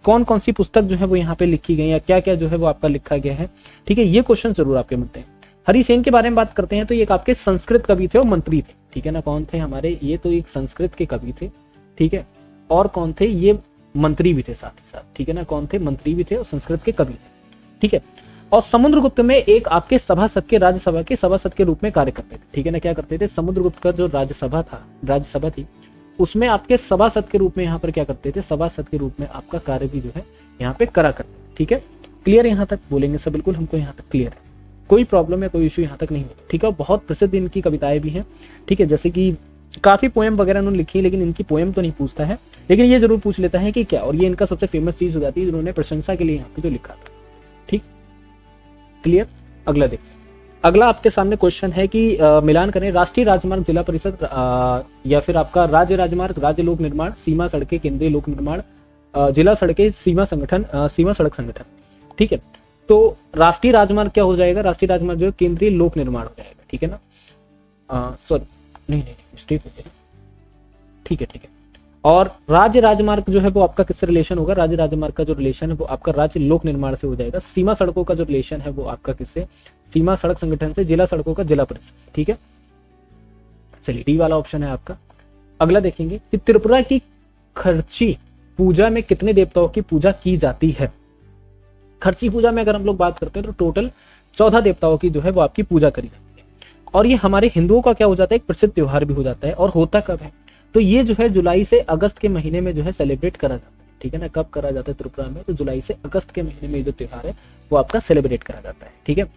कौन कौन सी पुस्तक जो है वो यहाँ पे लिखी गई है, क्या क्या जो है वो आपका लिखा गया है। ठीक है, ये क्वेश्चन जरूर आपके बनते हैं। हरिसेन के बारे में बात करते हैं तो ये एक आपके संस्कृत कवि थे और मंत्री थे। ठीक है ना, कौन थे हमारे? ये तो एक संस्कृत के कवि थे। ठीक है, और कौन थे? ये मंत्री भी थे साथ ही साथ। ठीक है ना, कौन थे? मंत्री भी थे और संस्कृत के कवि थे। ठीक है, और समुद्रगुप्त में एक आपके सभासद के राज्यसभा के सभासद के रूप में कार्य करते थे। ठीक है ना, क्या करते थे? समुद्रगुप्त का जो राज्यसभा थी उसमें आपके सभासद के रूप में यहाँ पर क्या करते थे? सभासद के रूप में आपका कार्य भी जो है यहाँ पे करा करते। ठीक है, क्लियर? यहाँ तक बोलेंगे सब बिल्कुल, हमको यहाँ तक क्लियर है। कोई प्रॉब्लम या कोई इशू यहाँ तक नहीं होता, ठीक है। बहुत प्रसिद्ध इनकी कविताएं भी हैं, ठीक है, जैसे कि काफी पोएम वगैरह उन्होंने लिखी है, लेकिन इनकी पोएम तो नहीं पूछता है, लेकिन ये जरूर पूछ लेता है कि क्या, और ये इनका सबसे फेमस चीज हो जाती है जिन्होंने प्रशंसा के लिए यहाँ पे जो लिखा था, ठीक, क्लियर। अगला देखते हैं। अगला आपके सामने क्वेश्चन है कि मिलान करें राष्ट्रीय राजमार्ग जिला परिषद या फिर आपका राज्य राजमार्ग राज्य लोक निर्माण सीमा सड़कें केंद्रीय लोक निर्माण जिला सड़कें सीमा संगठन सीमा सड़क संगठन, ठीक है। तो राष्ट्रीय राजमार्ग क्या हो जाएगा, राष्ट्रीय राजमार्ग जो है केंद्रीय लोक निर्माण हो जाएगा, ठीक है ना, सॉरी नहीं मिस्टेक हो गई, ठीक है ठीक है। और राज्य राजमार्ग जो है वो आपका किससे रिलेशन होगा, राज्य राजमार्ग का जो रिलेशन है वो आपका राज्य लोक निर्माण से हो जाएगा। सीमा सड़कों का जो रिलेशन है वो आपका किससे, सीमा सड़क संगठन से, जिला सड़कों का जिला परिषद से, ठीक है। चलिए डी वाला ऑप्शन है आपका। अगला देखेंगे कि त्रिपुरा की खर्ची पूजा में कितने देवताओं की पूजा की जाती है। खर्ची पूजा में अगर हम लोग बात करते हैं तो टोटल 14 देवताओं की जो है वो आपकी पूजा करी जाती है, और ये हमारे हिंदुओं का क्या हो जाता है, एक प्रसिद्ध त्योहार भी हो जाता है। और होता कब है, तो ये जो है जुलाई से अगस्त के महीने में जो है सेलिब्रेट करा जाता है, ठीक है ना। कब करा जाता है त्रिपुरा में, तो जुलाई से अगस्त के महीने में जो त्योहार है वो आपका सेलिब्रेट करा जाता है, ठीक है।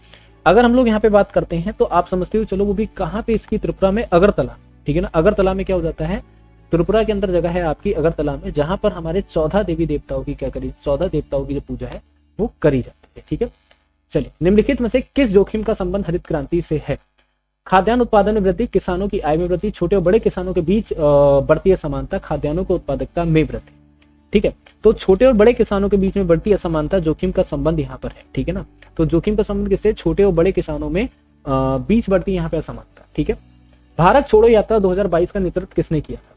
अगर हम लोग यहाँ पे बात करते हैं तो आप समझते हो, चलो वो भी कहाँ पे इसकी, त्रिपुरा में अगरतला, ठीक है ना। अगरतला में क्या हो जाता है, त्रिपुरा के अंदर जगह है आपकी अगरतला में, जहां पर हमारे 14 देवी देवताओं की क्या करी, 14 देवताओं की जो पूजा है वो करी जाती है, ठीक है। चलिए निम्नलिखित में से किस जोखिम का संबंध हरित क्रांति से है। खाद्यान्न उत्पादन में वृद्धि, किसानों की आय में वृद्धि, छोटे और बड़े किसानों के बीच बढ़ती असमानता, खाद्यान्नों को उत्पादकता में वृद्धि, ठीक है। तो छोटे और बड़े किसानों के बीच में बढ़ती असमानता जोखिम का संबंध यहाँ पर है, ठीक है ना। तो जोखिम का संबंध किससे, छोटे और बड़े किसानों में बीच बढ़ती यहाँ पे असमानता, ठीक है। भारत छोड़ो यात्रा 2022 का नेतृत्व किसने किया था।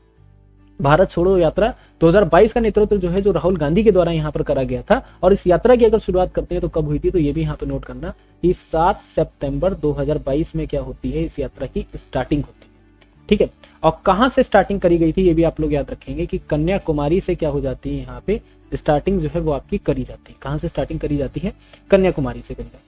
भारत छोड़ो यात्रा 2022 का नेतृत्व जो है जो राहुल गांधी के द्वारा यहाँ पर करा गया था। और इस यात्रा की अगर शुरुआत करते हैं तो कब हुई थी, तो ये भी यहाँ पे नोट करना कि 7 सितंबर 2022 में क्या होती है, इस यात्रा की स्टार्टिंग होती है, ठीक है। और कहाँ से स्टार्टिंग करी गई थी ये भी आप लोग याद रखेंगे कि कन्याकुमारी से क्या हो जाती है, यहाँ पे स्टार्टिंग जो है वो आपकी करी जाती है। कहाँ से स्टार्टिंग करी जाती है, कन्याकुमारी से करी जाती है।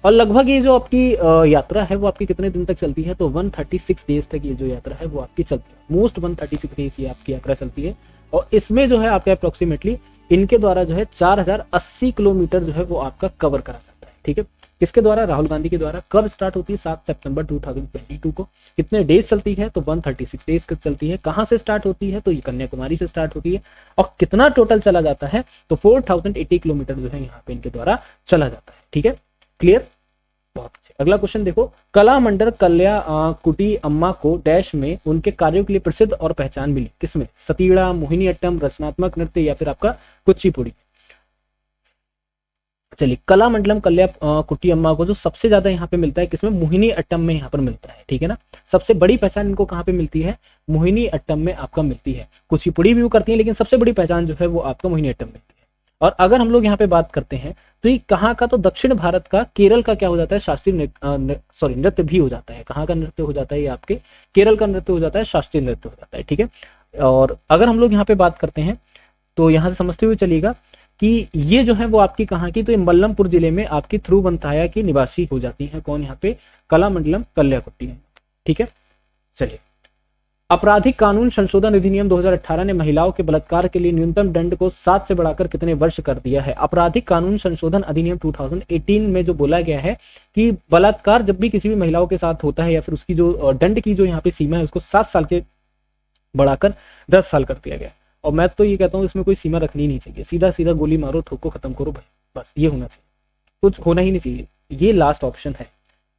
और लगभग ये जो आपकी यात्रा है वो आपकी कितने दिन तक चलती है, तो 136 डेज तक ये जो यात्रा है वो आपकी चलती है। मोस्ट 136 डेज ये आपकी यात्रा चलती है। और इसमें जो है आपके अप्रोक्सीमेटली इनके द्वारा जो है 4080 किलोमीटर जो है वो आपका कवर करा जाता है, ठीक है। किसके द्वारा, राहुल गांधी के द्वारा। कब स्टार्ट होती है, 7 सितंबर 2022 को। कितने डेज चलती है, तो 136 डेज तक चलती है। कहाँ से स्टार्ट होती है, तो ये कन्याकुमारी से स्टार्ट होती है। और कितना टोटल चला जाता है, तो 4080 किलोमीटर जो है यहाँ पे इनके द्वारा चला जाता है, ठीक है, क्लियर। बहुत अच्छे। अगला क्वेश्चन देखो, कला मंडल कल्या कुटी अम्मा को डैश में उनके कार्यों के लिए प्रसिद्ध और पहचान मिली, किसमें, सतीड़ा, मोहिनी अट्टम, रचनात्मक नृत्य या फिर आपका कुचिपुड़ी। चलिए कला मंडलम कल्या कुटी अम्मा को जो सबसे ज्यादा यहाँ पे मिलता है किसमें, मोहिनी अट्टम में यहाँ पर मिलता है, ठीक है ना। सबसे बड़ी पहचान इनको कहाँ पे मिलती है, मोहिनी अट्टम में आपका मिलती है। कुचिपुड़ी भी वो करती है, लेकिन सबसे बड़ी पहचान जो है वो आपका मोहिनी अट्टम मिलती है। और अगर हम लोग यहाँ पे बात करते हैं तो ये कहाँ का, तो दक्षिण भारत का, केरल का क्या हो जाता है, शास्त्रीय नृत्य भी हो जाता है। कहाँ का नृत्य हो जाता है, ये आपके केरल का नृत्य हो जाता है, शास्त्रीय नृत्य हो जाता है, ठीक है। और अगर हम लोग यहाँ पे बात करते हैं तो यहाँ से समझते हुए चलिएगा कि ये जो है वो आपकी कहाँ की, तो ये मल्लमपुर जिले में आपकी थ्रुवंताया की निवासी हो जाती है। कौन यहाँ पे, कलामंडलम कल्याकुट्टी, ठीक है। चलिए आपराधिक कानून संशोधन अधिनियम 2018 ने महिलाओं के बलात्कार के लिए न्यूनतम दंड को 7 से बढ़ाकर कितने वर्ष कर दिया है। आपराधिक कानून संशोधन अधिनियम 2018 में जो बोला गया है कि बलात्कार जब भी किसी भी महिलाओं के साथ होता है या फिर उसकी जो दंड की जो यहाँ पे सीमा है उसको 7 साल के बढ़ाकर 10 साल कर दिया गया। और मैं तो ये कहता हूँ इसमें कोई सीमा रखनी नहीं चाहिए, सीधा सीधा गोली मारो, ठोको, खत्म करो भाई, बस ये होना चाहिए, कुछ होना ही नहीं चाहिए। ये लास्ट ऑप्शन है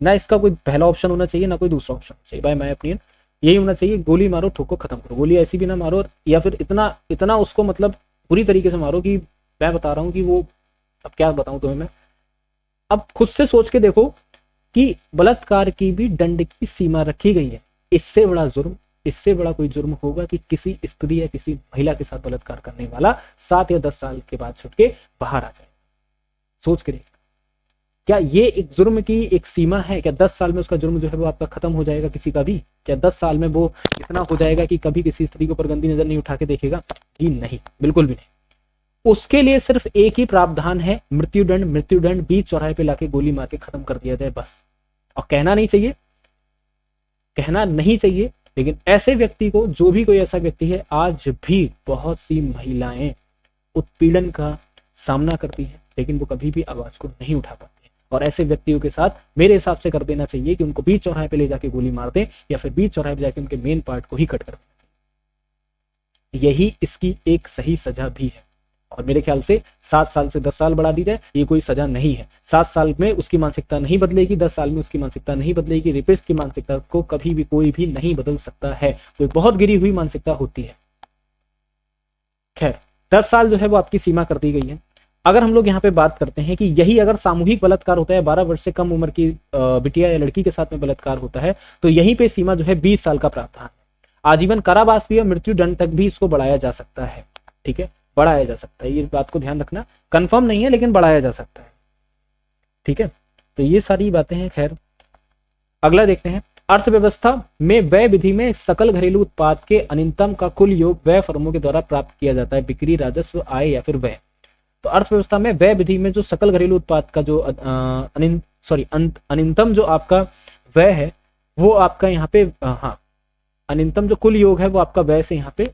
ना, इसका कोई पहला ऑप्शन होना चाहिए ना कोई दूसरा ऑप्शन चाहिए, भाई मैं ओपिनियन यही होना चाहिए, गोली मारो, ठोको, खत्म करो। गोली ऐसी भी ना मारो या फिर इतना उसको मतलब पूरी तरीके से मारो कि मैं बता रहा हूँ कि वो, अब क्या बताऊं तुम्हें मैं, अब खुद से सोच के देखो कि बलात्कार की भी दंड की सीमा रखी गई है। इससे बड़ा जुर्म, इससे बड़ा कोई जुर्म होगा कि किसी स्त्री या किसी महिला के साथ बलात्कार करने वाला 7 या 10 साल के बाद छुट के बाहर आ जाए। सोच के देखो, क्या ये एक जुर्म की एक सीमा है, क्या 10 साल में उसका जुर्म जो है वो आपका खत्म हो जाएगा किसी का भी, क्या 10 साल में वो इतना हो जाएगा कि कभी किसी स्त्री के ऊपर गंदी नजर नहीं उठा के देखेगा, जी नहीं, बिल्कुल भी नहीं। उसके लिए सिर्फ एक ही प्रावधान है, मृत्युदंड। मृत्युदंड बीच चौराहे पे लाके गोली मार के खत्म कर दिया जाए बस। और कहना नहीं चाहिए, कहना नहीं चाहिए, लेकिन ऐसे व्यक्ति को, जो भी कोई ऐसा व्यक्ति है, आज भी बहुत सी महिलाएं उत्पीड़न का सामना करती है, लेकिन वो कभी भी आवाज को नहीं उठा पाती है। और ऐसे व्यक्तियों के साथ मेरे हिसाब से कर देना चाहिए कि उनको बीच चौराहे पे ले जाके गोली मार दें या फिर बीच चौराहे पे जाके उनके मेन पार्ट को ही कट कर दें। यही इसकी एक सही सजा भी है। और मेरे ख्याल से 7 साल से 10 साल बढ़ा दी जाए, ये कोई सजा नहीं है। 7 साल में उसकी मानसिकता नहीं बदलेगी, 10 साल में उसकी मानसिकता नहीं बदलेगी। रेपिस्ट की मानसिकता को कभी भी कोई भी नहीं बदल सकता है, तो एक बहुत गिरी हुई मानसिकता होती है। खैर 10 साल जो है वो आपकी सीमा कर दी गई है। अगर हम लोग यहाँ पे बात करते हैं कि यही अगर सामूहिक बलात्कार होता है, 12 वर्ष से कम उम्र की बिटिया या लड़की के साथ में बलात्कार होता है, तो यहीं पे सीमा जो है 20 साल का प्रावधान है। आजीवन कारावास भी और मृत्यु दंड तक भी इसको बढ़ाया जा सकता है। ठीक है, बढ़ाया जा सकता है, ये बात को ध्यान रखना, कंफर्म नहीं है लेकिन बढ़ाया जा सकता है। ठीक है, तो ये सारी बातें हैं। खैर अगला देखते हैं, अर्थव्यवस्था में व्यय विधि में सकल घरेलू उत्पाद के अन्यूनतम का कुल योग व्यय फर्मों के द्वारा प्राप्त किया जाता है, बिक्री, राजस्व, आय या फिर व्यय। तो अर्थव्यवस्था में व्यय विधि में जो सकल घरेलू उत्पाद का जो अन्यूनतम जो आपका व्यय है वो आपका यहाँ पे अन्यूनतम जो कुल योग है वो आपका व्यय से यहाँ पे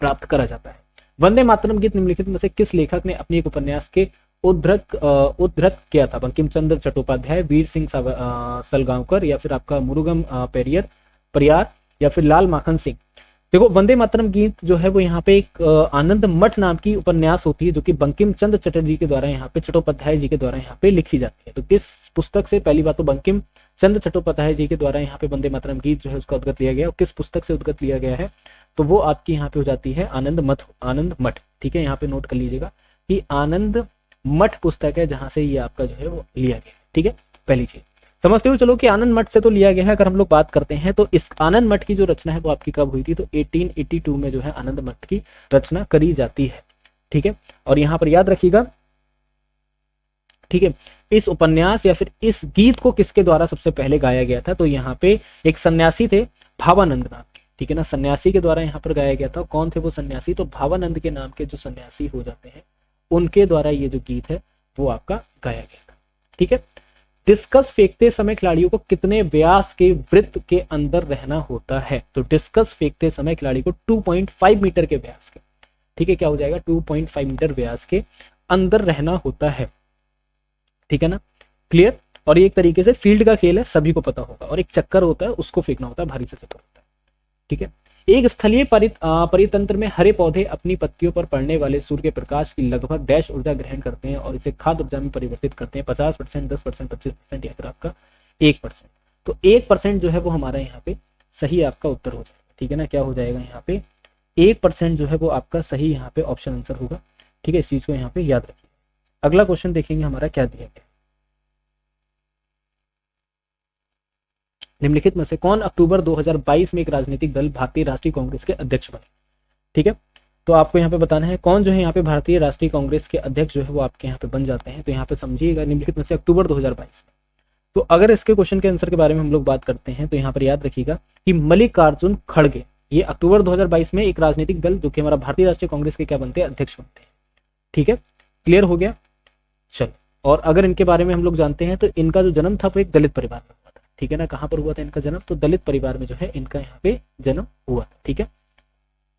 प्राप्त करा जाता है। वंदे मातरम गीत निम्नलिखित में से किस लेखक ने अपनी एक उपन्यास के उद्धृत किया था? बंकिम चंद्र चट्टोपाध्याय, वीर सिंह सलगांवकर या फिर आपका मुरुगम परियार या फिर लाल माखन सिंह। देखो वंदे मातरम गीत जो है वो यहाँ पे एक आनंद मठ नाम की उपन्यास होती है जो कि बंकिम चंद्र चटर्जी के द्वारा यहाँ पे चट्टोपाध्याय जी के द्वारा यहाँ पे लिखी जाती है। तो किस पुस्तक से? पहली बात तो बंकिम चंद्र चट्टोपाध्याय जी के द्वारा यहाँ पे वंदे मातरम गीत जो है उसका उद्गत लिया गया, और किस पुस्तक से उद्गत लिया गया है? तो वो आपकी यहाँ पे हो जाती है आनंद मठ। ठीक है, यहाँ पे नोट कर लीजिएगा कि आनंद मठ पुस्तक है जहां से ये आपका जो है वो लिया गया। ठीक है, पहली चीज समझते हो चलो कि आनंद मठ से तो लिया गया है। अगर हम लोग बात करते हैं तो इस आनंद मठ की जो रचना है वो आपकी कब हुई थी? तो 1882 में जो है आनंद मठ की रचना करी जाती है। ठीक है, और यहाँ पर याद रखिएगा, ठीक है, इस उपन्यास या फिर इस गीत को किसके द्वारा सबसे पहले गाया गया था? तो यहाँ पे एक सन्यासी थे भावानंद नाम के, ठीक है ना, सन्यासी के द्वारा यहाँ पर गाया गया था। कौन थे वो सन्यासी? तो भावानंद के नाम के जो सन्यासी हो जाते हैं उनके द्वारा ये जो गीत है वो आपका गाया गया था। ठीक है, डिस्कस फेंकते समय खिलाड़ियों को कितने व्यास के वृत्त के अंदर रहना होता है? तो डिस्कस फेंकते समय खिलाड़ी को 2.5 मीटर के व्यास के, ठीक है, क्या हो जाएगा? 2.5 मीटर व्यास के अंदर रहना होता है। ठीक है ना, क्लियर। और ये एक तरीके से फील्ड का खेल है, सभी को पता होगा, और एक चक्कर होता है उसको फेंकना होता है, भारी से चक्कर होता है। ठीक है, एक स्थलीय परितंत्र में हरे पौधे अपनी पत्तियों पर पड़ने वाले सूर्य के प्रकाश की लगभग डैश ऊर्जा ग्रहण करते हैं और इसे खाद्य ऊर्जा में परिवर्तित करते हैं। 50%, 10%, 25% या फिर आपका 1%। तो 1% जो है वो हमारा यहाँ पे सही आपका उत्तर हो जाएगा। ठीक है ना, क्या हो जाएगा यहाँ पे? 1% जो है वो आपका सही यहाँ पे ऑप्शन आंसर होगा। ठीक है, इस चीज को यहाँ पे याद रखिए। अगला क्वेश्चन देखेंगे हमारा क्या दिया गया। निम्नलिखित में से कौन अक्टूबर 2022 में एक राजनीतिक दल भारतीय राष्ट्रीय कांग्रेस के अध्यक्ष बने? ठीक है, तो आपको यहाँ पे बताना है कौन जो है यहाँ पे भारतीय राष्ट्रीय कांग्रेस के अध्यक्ष जो है वो आपके यहाँ पे बन जाते हैं। तो यहाँ पे समझिएगा, निम्नलिखित में से अक्टूबर 2022 में। तो अगर इसके क्वेश्चन के आंसर के बारे में हम लोग बात करते हैं तो यहाँ पर याद रखिएगा कि मल्लिकार्जुन खड़गे, ये अक्टूबर 2022 में एक राजनीतिक दल जो कि हमारा भारतीय राष्ट्रीय कांग्रेस के क्या बनते हैं? अध्यक्ष बनते हैं। ठीक है, क्लियर हो गया। चलो, और अगर इनके बारे में हम लोग जानते हैं तो इनका जो जन्म था वो एक दलित परिवार में हुआ था। ठीक है ना, कहाँ पर हुआ था इनका जन्म? तो दलित परिवार में जो है इनका यहाँ पे जन्म हुआ था। ठीक है,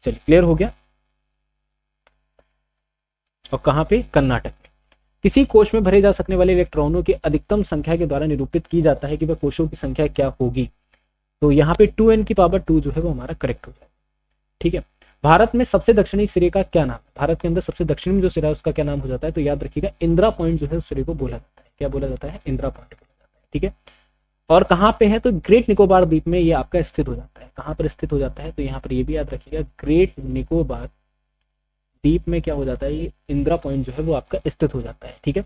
चलिए क्लियर हो गया। और कहाँ पे? कर्नाटक में। किसी कोश में भरे जा सकने वाले इलेक्ट्रॉनों की अधिकतम संख्या के द्वारा निरूपित की जाता है कि वह कोशों की संख्या क्या होगी? तो यहाँ पे 2n⁻2 जो है वो हमारा करेक्ट हो जाएगा। ठीक है, भारत में सबसे दक्षिणी सिरे का क्या नाम? भारत के अंदर सबसे दक्षिणी में जो सिरा है उसका क्या नाम हो जाता है? तो याद रखिएगा इंदिरा पॉइंट जो है उस सिरे को बोला जाता है। क्या बोला जाता है? इंदिरा पॉइंट बोला जाता है। ठीक है, और कहाँ पे है? तो ग्रेट निकोबार द्वीप में ये आपका स्थित हो जाता है। कहाँ पर स्थित हो जाता है? तो यहाँ पर ये भी याद रखिएगा, ग्रेट निकोबार द्वीप में क्या हो जाता है? ये इंदिरा पॉइंट जो है वो आपका स्थित हो जाता है। ठीक है,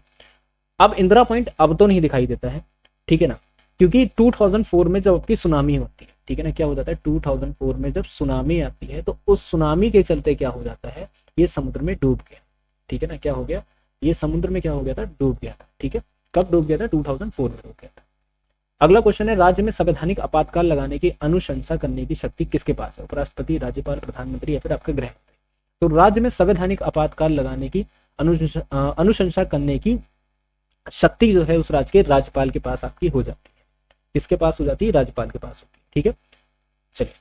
अब इंदिरा पॉइंट अब तो नहीं दिखाई देता है, ठीक है ना, क्योंकि 2004 में जब आपकी सुनामी होती है, ठीक है ना, क्या हो जाता है? 2004 में जब सुनामी आती है तो उस सुनामी के चलते क्या हो जाता है? ये समुद्र में डूब गया। ठीक है ना, क्या हो गया? ये समुद्र में क्या हो गया था? डूब गया था। ठीक है, कब डूब गया था? 2004 में डूब गया था। अगला क्वेश्चन है, राज्य में संवैधानिक आपातकाल लगाने की अनुशंसा करने की शक्ति किसके पास है? उपराष्ट्रपति, राज्यपाल, प्रधानमंत्री या फिर आपका गृह मंत्री? तो राज्य में संवैधानिक आपातकाल लगाने की अनुशंसा करने की शक्ति जो है उस राज्य के राज्यपाल के पास आपकी हो जाती है। किसके पास हो जाती है? राज्यपाल के पास होती है। ठीक है, चलिए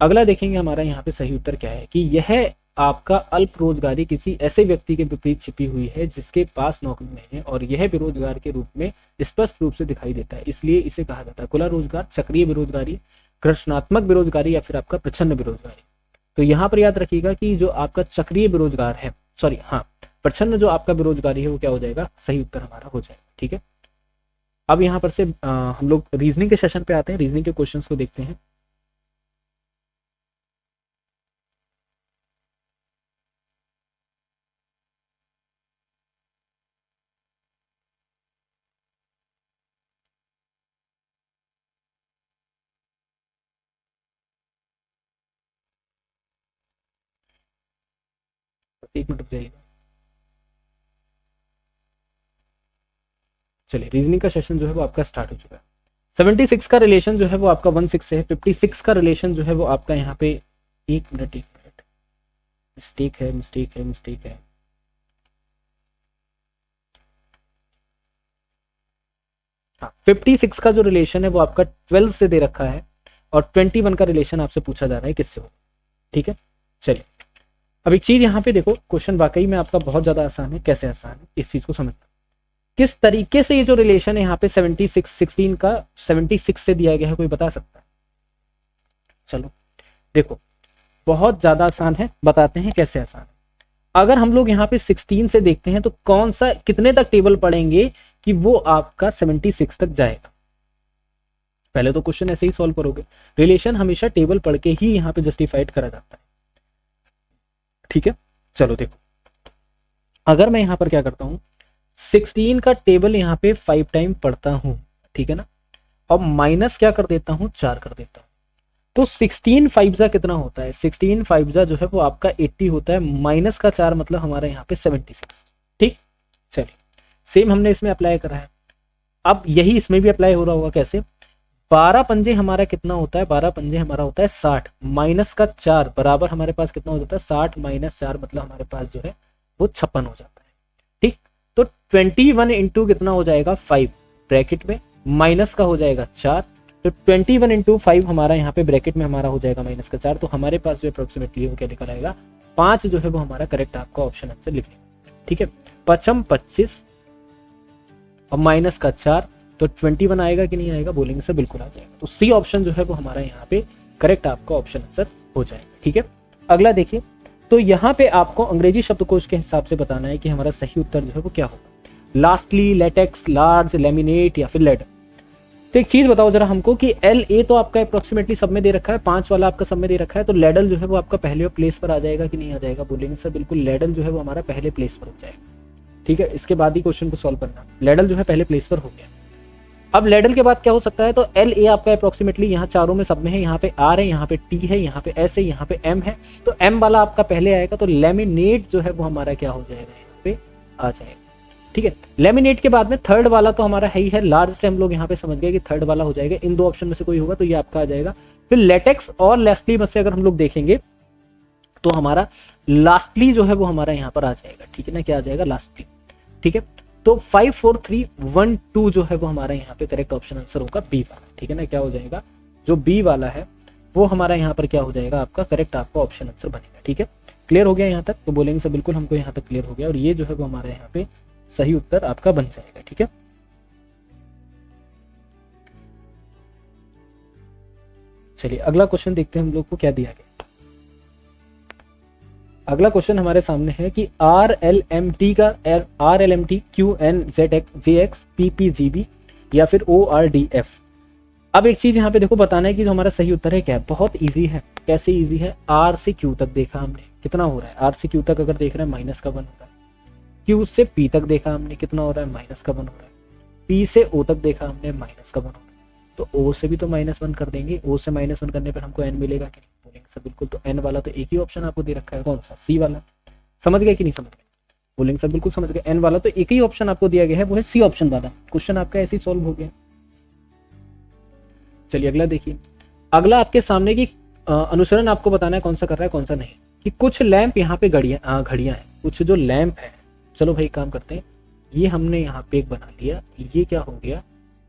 अगला देखेंगे हमारा यहाँ पे सही उत्तर क्या है कि यह आपका अल्प रोजगारी किसी ऐसे व्यक्ति के विपरीत छिपी हुई है जिसके पास नौकरी नहीं है और यह बेरोजगार के रूप में स्पष्ट रूप से दिखाई देता है, इसलिए इसे कहा जाता है खुला रोजगार, चक्रीय बेरोजगारी, घर्षणात्मक बेरोजगारी या फिर आपका प्रच्छन्न बेरोजगारी। तो यहाँ पर याद रखिएगा कि जो आपका चक्रीय बेरोजगार है, सॉरी हाँ, प्रच्छन्न जो आपका बेरोजगारी है वो क्या हो जाएगा, सही उत्तर हमारा हो जाएगा। ठीक है, अब यहाँ पर से हम लोग रीजनिंग के सेशन पे आते हैं, रीजनिंग के क्वेश्चंस को देखते हैं। एक मिनट रुक जाइएगा। चलिए, रीजनिंग का सेशन जो है वो आपका स्टार्ट हो चुका है। 76 का रिलेशन जो है वो आपका 16 से है। 56 का रिलेशन जो है वो आपका यहाँ पे, एक मिनट मिस्टेक है। हाँ, 56 का जो रिलेशन है वो आपका 12 से दे रखा है और 21 का रिलेशन आपसे पूछा जा रहा है किससे हो। ठीक है, चलिए अब एक चीज यहाँ पे देखो, क्वेश्चन वाकई में आपका बहुत ज्यादा आसान है। कैसे आसान है, इस चीज को समझना। किस तरीके से ये जो रिलेशन है यहाँ पे 16 का 76 से दिया गया है, कोई बता सकता है? चलो देखो, बहुत ज्यादा आसान है, बताते हैं कैसे आसान है। अगर हम लोग यहाँ पे 16 से देखते हैं तो कौन सा कितने तक टेबल पढ़ेंगे कि वो आपका 76 तक जाएगा। पहले तो क्वेश्चन ऐसे ही सॉल्व करोगे। रिलेशन हमेशा टेबल पढ़ के ही यहाँ पे जस्टिफाइड करा जाता है। ठीक है, चलो देखो, अगर मैं यहाँ पर क्या करता हूँ, 16 का टेबल यहाँ पे 5 टाइम पढ़ता हूँ, ठीक है ना, और माइनस क्या कर देता हूँ, 4 कर देता हूँ। तो 16 5 कितना होता है, 16 5 जो है वो आपका 80 होता है, माइनस का 4 मतलब हमारा यहाँ पे 76। ठीक, चलिए सेम हमने इसमें अप्लाई करा है, अब यही इसमें भी अप्लाई हो रहा होगा। कैसे, 12 पंजे हमारा कितना होता है, 12 पंजे हमारा होता है 60, माइनस का 4 बराबर हमारे पास कितना हो जाता है, 60 माइनस 4 मतलब हमारे पास जो है वो 56 हो जाता है। ठीक, तो 21 इंटू कितना हो जाएगा, 5 ब्रैकेट में, माइनस का हो जाएगा 4, तो 21 इंटू 5 हमारा यहाँ पे ब्रैकेट में हमारा हो जाएगा माइनस का 4, तो हमारे पास जो अप्रोक्सीमेटली वो क्या निकल आएगा, 5 जो है वो हमारा करेक्ट आपका ऑप्शन आंसर लिख लेंगे। ठीक है, 25 और माइनस का 4, तो 21 आएगा कि नहीं आएगा, बोलेंगे सर बिल्कुल आ जाएगा। तो सी ऑप्शन जो है वो हमारा यहाँ पे करेक्ट आपका ऑप्शन आंसर हो जाएगा। ठीक है, अगला देखिए, तो यहाँ पे आपको अंग्रेजी शब्दकोश के हिसाब से बताना है कि हमारा सही उत्तर जो है वो क्या होगा, लास्टली, लेटेक्स, लार्ज, लेमिनेट या फिर लेडर। तो एक चीज बताओ जरा हमको कि LA तो आपका अप्रोक्सीमेटली सब में दे रखा है, 5 वाला आपका सब में दे रखा है, तो लेडल जो है वो आपका पहले प्लेस पर आ जाएगा कि नहीं आ जाएगा, बोलेंगे सर बिल्कुल लेडल जो है वो हमारा पहले प्लेस पर हो जाएगा। ठीक है, इसके बाद ही क्वेश्चन को सॉल्व करना, लेडल जो है पहले प्लेस पर हो गया। अब लेडल के बाद क्या हो सकता है, तो LA आपका अप्रोक्सीमेटली यहाँ चारों में सब में है, यहाँ पे R है, यहाँ पे T है, यहाँ पे S है, यहाँ पे M है, तो M वाला आपका पहले आएगा, तो लेमिनेट जो है वो हमारा क्या हो जाएगा, यहाँ पे आ जाएगा। ठीक है, लेमिनेट के बाद में थर्ड वाला तो हमारा है ही है, लार्ज से हम लोग यहाँ पे समझ गए कि थर्ड वाला हो जाएगा, इन दो ऑप्शन में से कोई होगा तो ये आपका आ जाएगा। फिर लेटेक्स और लेस्टली में से अगर हम लोग देखेंगे तो हमारा लास्टली जो है वो हमारा यहाँ पर आ जाएगा। ठीक है ना, क्या आ जाएगा, लास्टली। ठीक है, तो 5 4 3 1 2 जो है वो हमारा यहाँ पे करेक्ट ऑप्शन आंसर होगा बी वाला। ठीक है ना, क्या हो जाएगा, जो बी वाला है वो हमारा यहाँ पर क्या हो जाएगा, आपका करेक्ट आपका ऑप्शन आंसर बनेगा। ठीक है, क्लियर हो गया यहाँ तक, तो बोलेंगे सर बिल्कुल हमको यहाँ तक क्लियर हो गया और ये जो है वो हमारे यहाँ पे सही उत्तर आपका बन जाएगा। ठीक है, चलिए अगला क्वेश्चन देखते हैं हम लोग को क्या दिया गया। अगला क्वेश्चन हमारे सामने है कि RLMT का RLMT QNZX PPGB या फिर ORDF। अब एक चीज यहाँ पे देखो बताना है कि जो हमारा सही उत्तर है क्या है, बहुत इजी है। कैसे इजी है, R से Q तक देखा हमने, कितना हो रहा है, R से Q तक अगर देख रहे हैं माइनस का 1 हो रहा है, Q से P तक देखा हमने, कितना हो रहा है, माइनस का 1 हो रहा है, P से O तक देखा हमने, माइनस का 1 हो रहा है, तो O से भी तो -1 कर देंगे, O से -1 करने पर हमको N मिलेगा कि नहीं, बोलेंगे सर बिल्कुल। तो N वाला तो एक ही ऑप्शन आपको दे रखा है, कौन सा, C वाला। समझ गए कि नहीं समझ गए, बोलेंगे सर बिल्कुल समझ गए। N वाला तो एक ही ऑप्शन आपको दिया गया है, वो है C ऑप्शन वाला। क्वेश्चन आपका ऐसे ही सॉल्व हो गया। चलिए अगला देखिए, अगला आपके सामने की अनुसरण आपको बताना है कौन सा कर रहा है कौन सा नहीं, कि कुछ लैंप यहाँ पे घड़ियां हैं, कुछ जो लैंप है, चलो भाई काम करते हैं, ये हमने यहाँ पे एक बना लिया, ये क्या हो गया,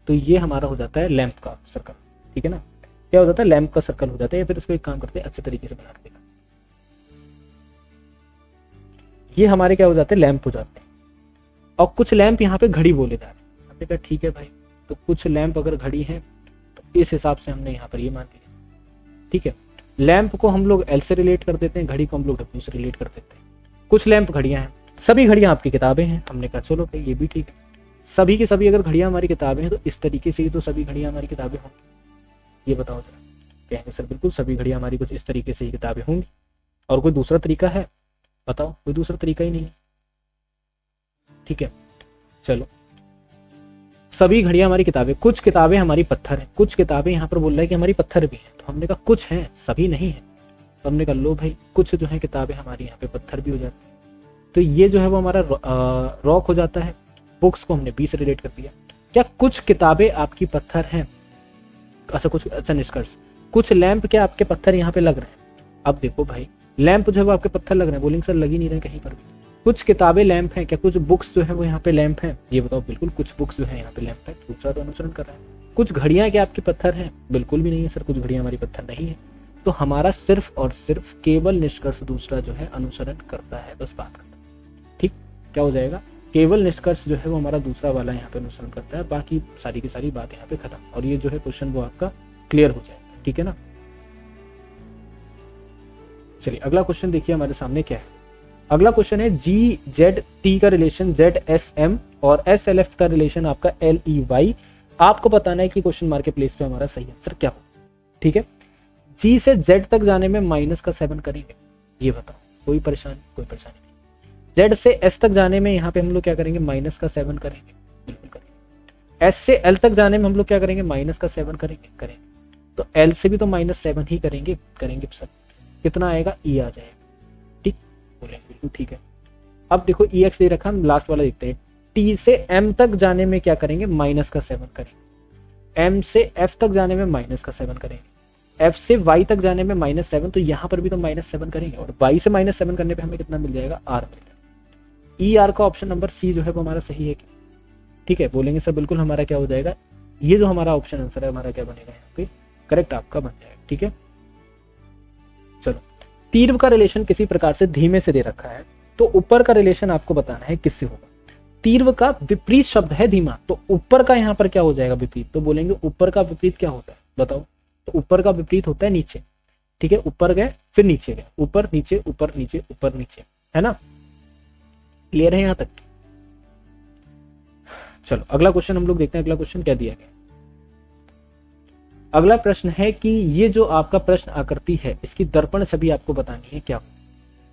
तो ये हमारा हो जाता है लैंप का सर्कल। ठीक है ना, क्या हो जाता है, लैंप का सर्कल हो जाता है, या फिर इसको एक काम करते हैं अच्छे तरीके से बना देगा। ये हमारे क्या हो जाते हैं, लैंप हो जाते हैं। और कुछ लैंप यहाँ पे घड़ी बोले जा रहे हैं। हमने कहा ठीक है भाई, तो कुछ लैंप अगर घड़ी है तो इस हिसाब से हमने यहाँ पर ये मान लिया। ठीक है, लैंप को हम लोग एल से रिलेट कर देते हैं, घड़ी को हम लोग डब्ल्यू से रिलेट कर देते हैं। कुछ लैंप घड़ियां हैं, सभी घड़ियां आपकी किताबें हैं। हमने कहा चलो भाई ये भी ठीक है, सभी की सभी अगर घड़ियां हमारी किताबें हैं तो इस तरीके से ही तो सभी घड़ियां हमारी किताबें होंगी। ये बताओ जरा। कहेंगे सर बिल्कुल सभी घड़ियां हमारी कुछ इस तरीके से ही किताबें होंगी। और कोई दूसरा तरीका है? बताओ, कोई दूसरा तरीका ही नहीं है। ठीक है, चलो सभी घड़ियां हमारी किताबें, कुछ किताबें हमारी पत्थर हैं, कुछ किताबें यहाँ पर बोल रहा है कि हमारी पत्थर भी हैं। तो हमने कहा कुछ हैं, सभी नहीं है। तो हमने कहा लो भाई, कुछ जो है किताबें हमारी यहाँ पे पत्थर भी हो जाती है। तो ये जो है वो हमारा रॉक हो जाता है। बुक्स को हमने बी से रिलेट कर दिया। क्या कुछ किताबें आपकी पत्थर हैं? अच्छा निष्कर्ष, कुछ लैंप क्या आपके पत्थर यहाँ पे लग रहे हैं? अब देखो भाई, लैंप जो है वो आपके पत्थर लग रहे हैं, बोलेंगे सर लग ही नहीं रहे कहीं पर भी। कुछ किताबें लैंप हैं, क्या कुछ बुक्स जो है वो यहाँ पे लैंप हैं? ये बताओ, बिल्कुल कुछ बुक्स जो है यहाँ पे लैंप है। दूसरा तो अनुसरण कर रहा है। कुछ घड़ियां क्या आपकी पत्थर हैं? बिल्कुल भी नहीं है सर, कुछ घड़ियां हमारी पत्थर नहीं है। तो हमारा सिर्फ और सिर्फ केवल निष्कर्ष दूसरा जो है अनुसरण करता है, बस बात करता है। ठीक, क्या हो जाएगा, केवल निष्कर्ष जो है वो हमारा दूसरा वाला यहाँ पे अनुसरण करता है, बाकी सारी की सारी बात यहाँ पे खत्म। और ये जो है क्वेश्चन वो आपका क्लियर हो जाएगा। ठीक है ना। चलिए अगला क्वेश्चन देखिए हमारे सामने क्या है। अगला क्वेश्चन है जी जेड टी का रिलेशन जेड एस एम और एस एल एफ का रिलेशन आपका एल ई वाई। आपको बताना है कि क्वेश्चन मार्क के प्लेस पे हमारा सही आंसर क्या हो। ठीक है, जी से जेड तक जाने में माइनस का 7 करेंगे, ये बताओ। कोई परेशानी? कोई परेशानी नहीं। जेड से एस तक जाने में यहाँ पे हम लोग क्या करेंगे, माइनस का 7 करेंगे, बिल्कुल करेंगे। एस से एल तक जाने में हम लोग क्या करेंगे, माइनस का 7 करेंगे। तो एल से भी तो -7 ही करेंगे सर। कितना आएगा, ई आ जाएगा। ठीक, बोलेंगे बिल्कुल ठीक है। अब देखो ई एक्स दे रखा, हम लास्ट वाला देखते हैं। टी से एम तक जाने में क्या करेंगे, माइनस का 7 करेंगे। एम से एफ तक जाने में माइनस का 7 करेंगे। एफ से वाई तक जाने में -7, तो यहाँ पर भी तो -7 करेंगे। और वाई से -7 करने पे हमें कितना मिल जाएगा, आर मिल जाएगा। ई आर का ऑप्शन नंबर सी जो है वो हमारा सही है क्या? ठीक है, बोलेंगे सर बिल्कुल हमारा क्या हो जाएगा, ये जो हमारा ऑप्शन आंसर है हमारा क्या बनेगा यहाँ पे, करेक्ट आपका बन जाएगा। ठीक है, चलो तीर्व का रिलेशन किसी प्रकार से धीमे से दे रखा है, तो ऊपर का रिलेशन आपको बताना है किससे होगा। तीर्व का विपरीत शब्द है धीमा, तो ऊपर का यहाँ पर क्या हो जाएगा, विपरीत। तो बोलेंगे ऊपर का विपरीत क्या होता है, बताओ। तो ऊपर का विपरीत होता है नीचे। ठीक है, ऊपर गए फिर नीचे गए, ऊपर नीचे ऊपर नीचे ऊपर नीचे, है ना। क्लियर है यहाँ तक? चलो अगला क्वेश्चन हम लोग देखते हैं। अगला क्वेश्चन क्या दिया गया। अगला प्रश्न है कि ये जो आपका प्रश्न आकृति है इसकी दर्पण छवि आपको बतानी है क्या।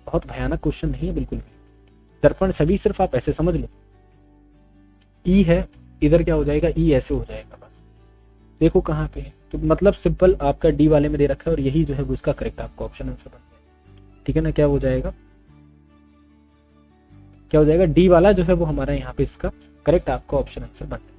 बहुत भयानक क्वेश्चन नहीं है बिल्कुल भी। दर्पण छवि सिर्फ आप ऐसे समझ लो, ई है, इधर क्या हो जाएगा, ई ऐसे हो जाएगा बस। देखो कहाँ पे है, तो मतलब सिंपल आपका डी वाले में दे रखा है और यही जो है वो इसका करेक्ट आपका ऑप्शन आंसर बन जाएगा। ठीक है ना, क्या हो जाएगा, क्या हो जाएगा, डी वाला जो है वो हमारा यहाँ पे इसका करेक्ट आपका ऑप्शन आंसर बन जाएगा।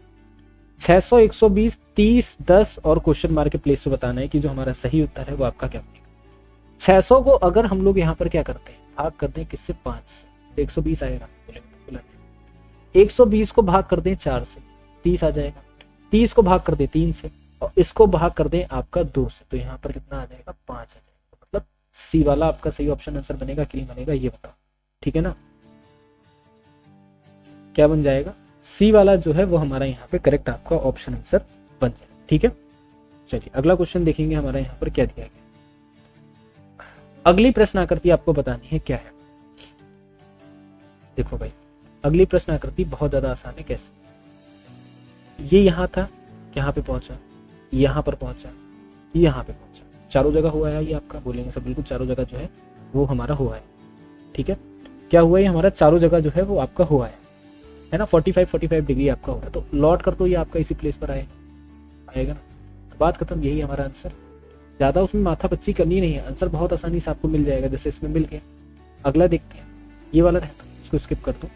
600, 120, 30, 10 और क्वेश्चन मार्क के प्लेस पे बताना है कि जो हमारा सही उत्तर है वो आपका क्या बनेगा। 600 को अगर हम लोग यहाँ पर क्या करते हैं, भाग करते हैं किससे, 5 से, 120 आएगा। 120 को भाग कर दें 4 से, 30 आ जाएगा। 30 को भाग कर दें 3 से और इसको भाग कर दें आपका 2 से, तो यहाँ पर कितना आ जाएगा, 5 आ जाएगा। मतलब सी वाला आपका सही ऑप्शन आंसर बनेगा कि नहीं बनेगा, ये बताओ। ठीक है ना, क्या बन जाएगा, सी वाला जो है वो हमारा यहाँ पे करेक्ट आपका ऑप्शन आंसर बन जाएगा। ठीक है, चलिए अगला क्वेश्चन देखेंगे हमारा यहाँ पर क्या दिया गया। अगली प्रश्न आकृति आपको बतानी है क्या है। देखो भाई, अगली प्रश्न आकृति बहुत ज्यादा आसान है। कैसे, ये यहाँ था, यहाँ पे पहुंचा, यहाँ पर पहुंचा, यहाँ पे पहुंचा, चारों जगह हुआ है ये आपका। बोलेंगे सब बिल्कुल चारों जगह जो है वो हमारा हुआ है। ठीक है, क्या हुआ है, हमारा चारों जगह जो है वो आपका हुआ है ना। 45 डिग्री आपका हो रहा है, तो लौट कर तो ये आपका इसी प्लेस पर आएगा ना। तो बात खत्म, यही हमारा आंसर। ज्यादा उसमें माथा पच्ची करनी नहीं है, आंसर बहुत आसानी से आपको मिल जाएगा, जैसे इसमें मिल गया। अगला देखते हैं, ये वाला रहता, इसको स्किप कर दो।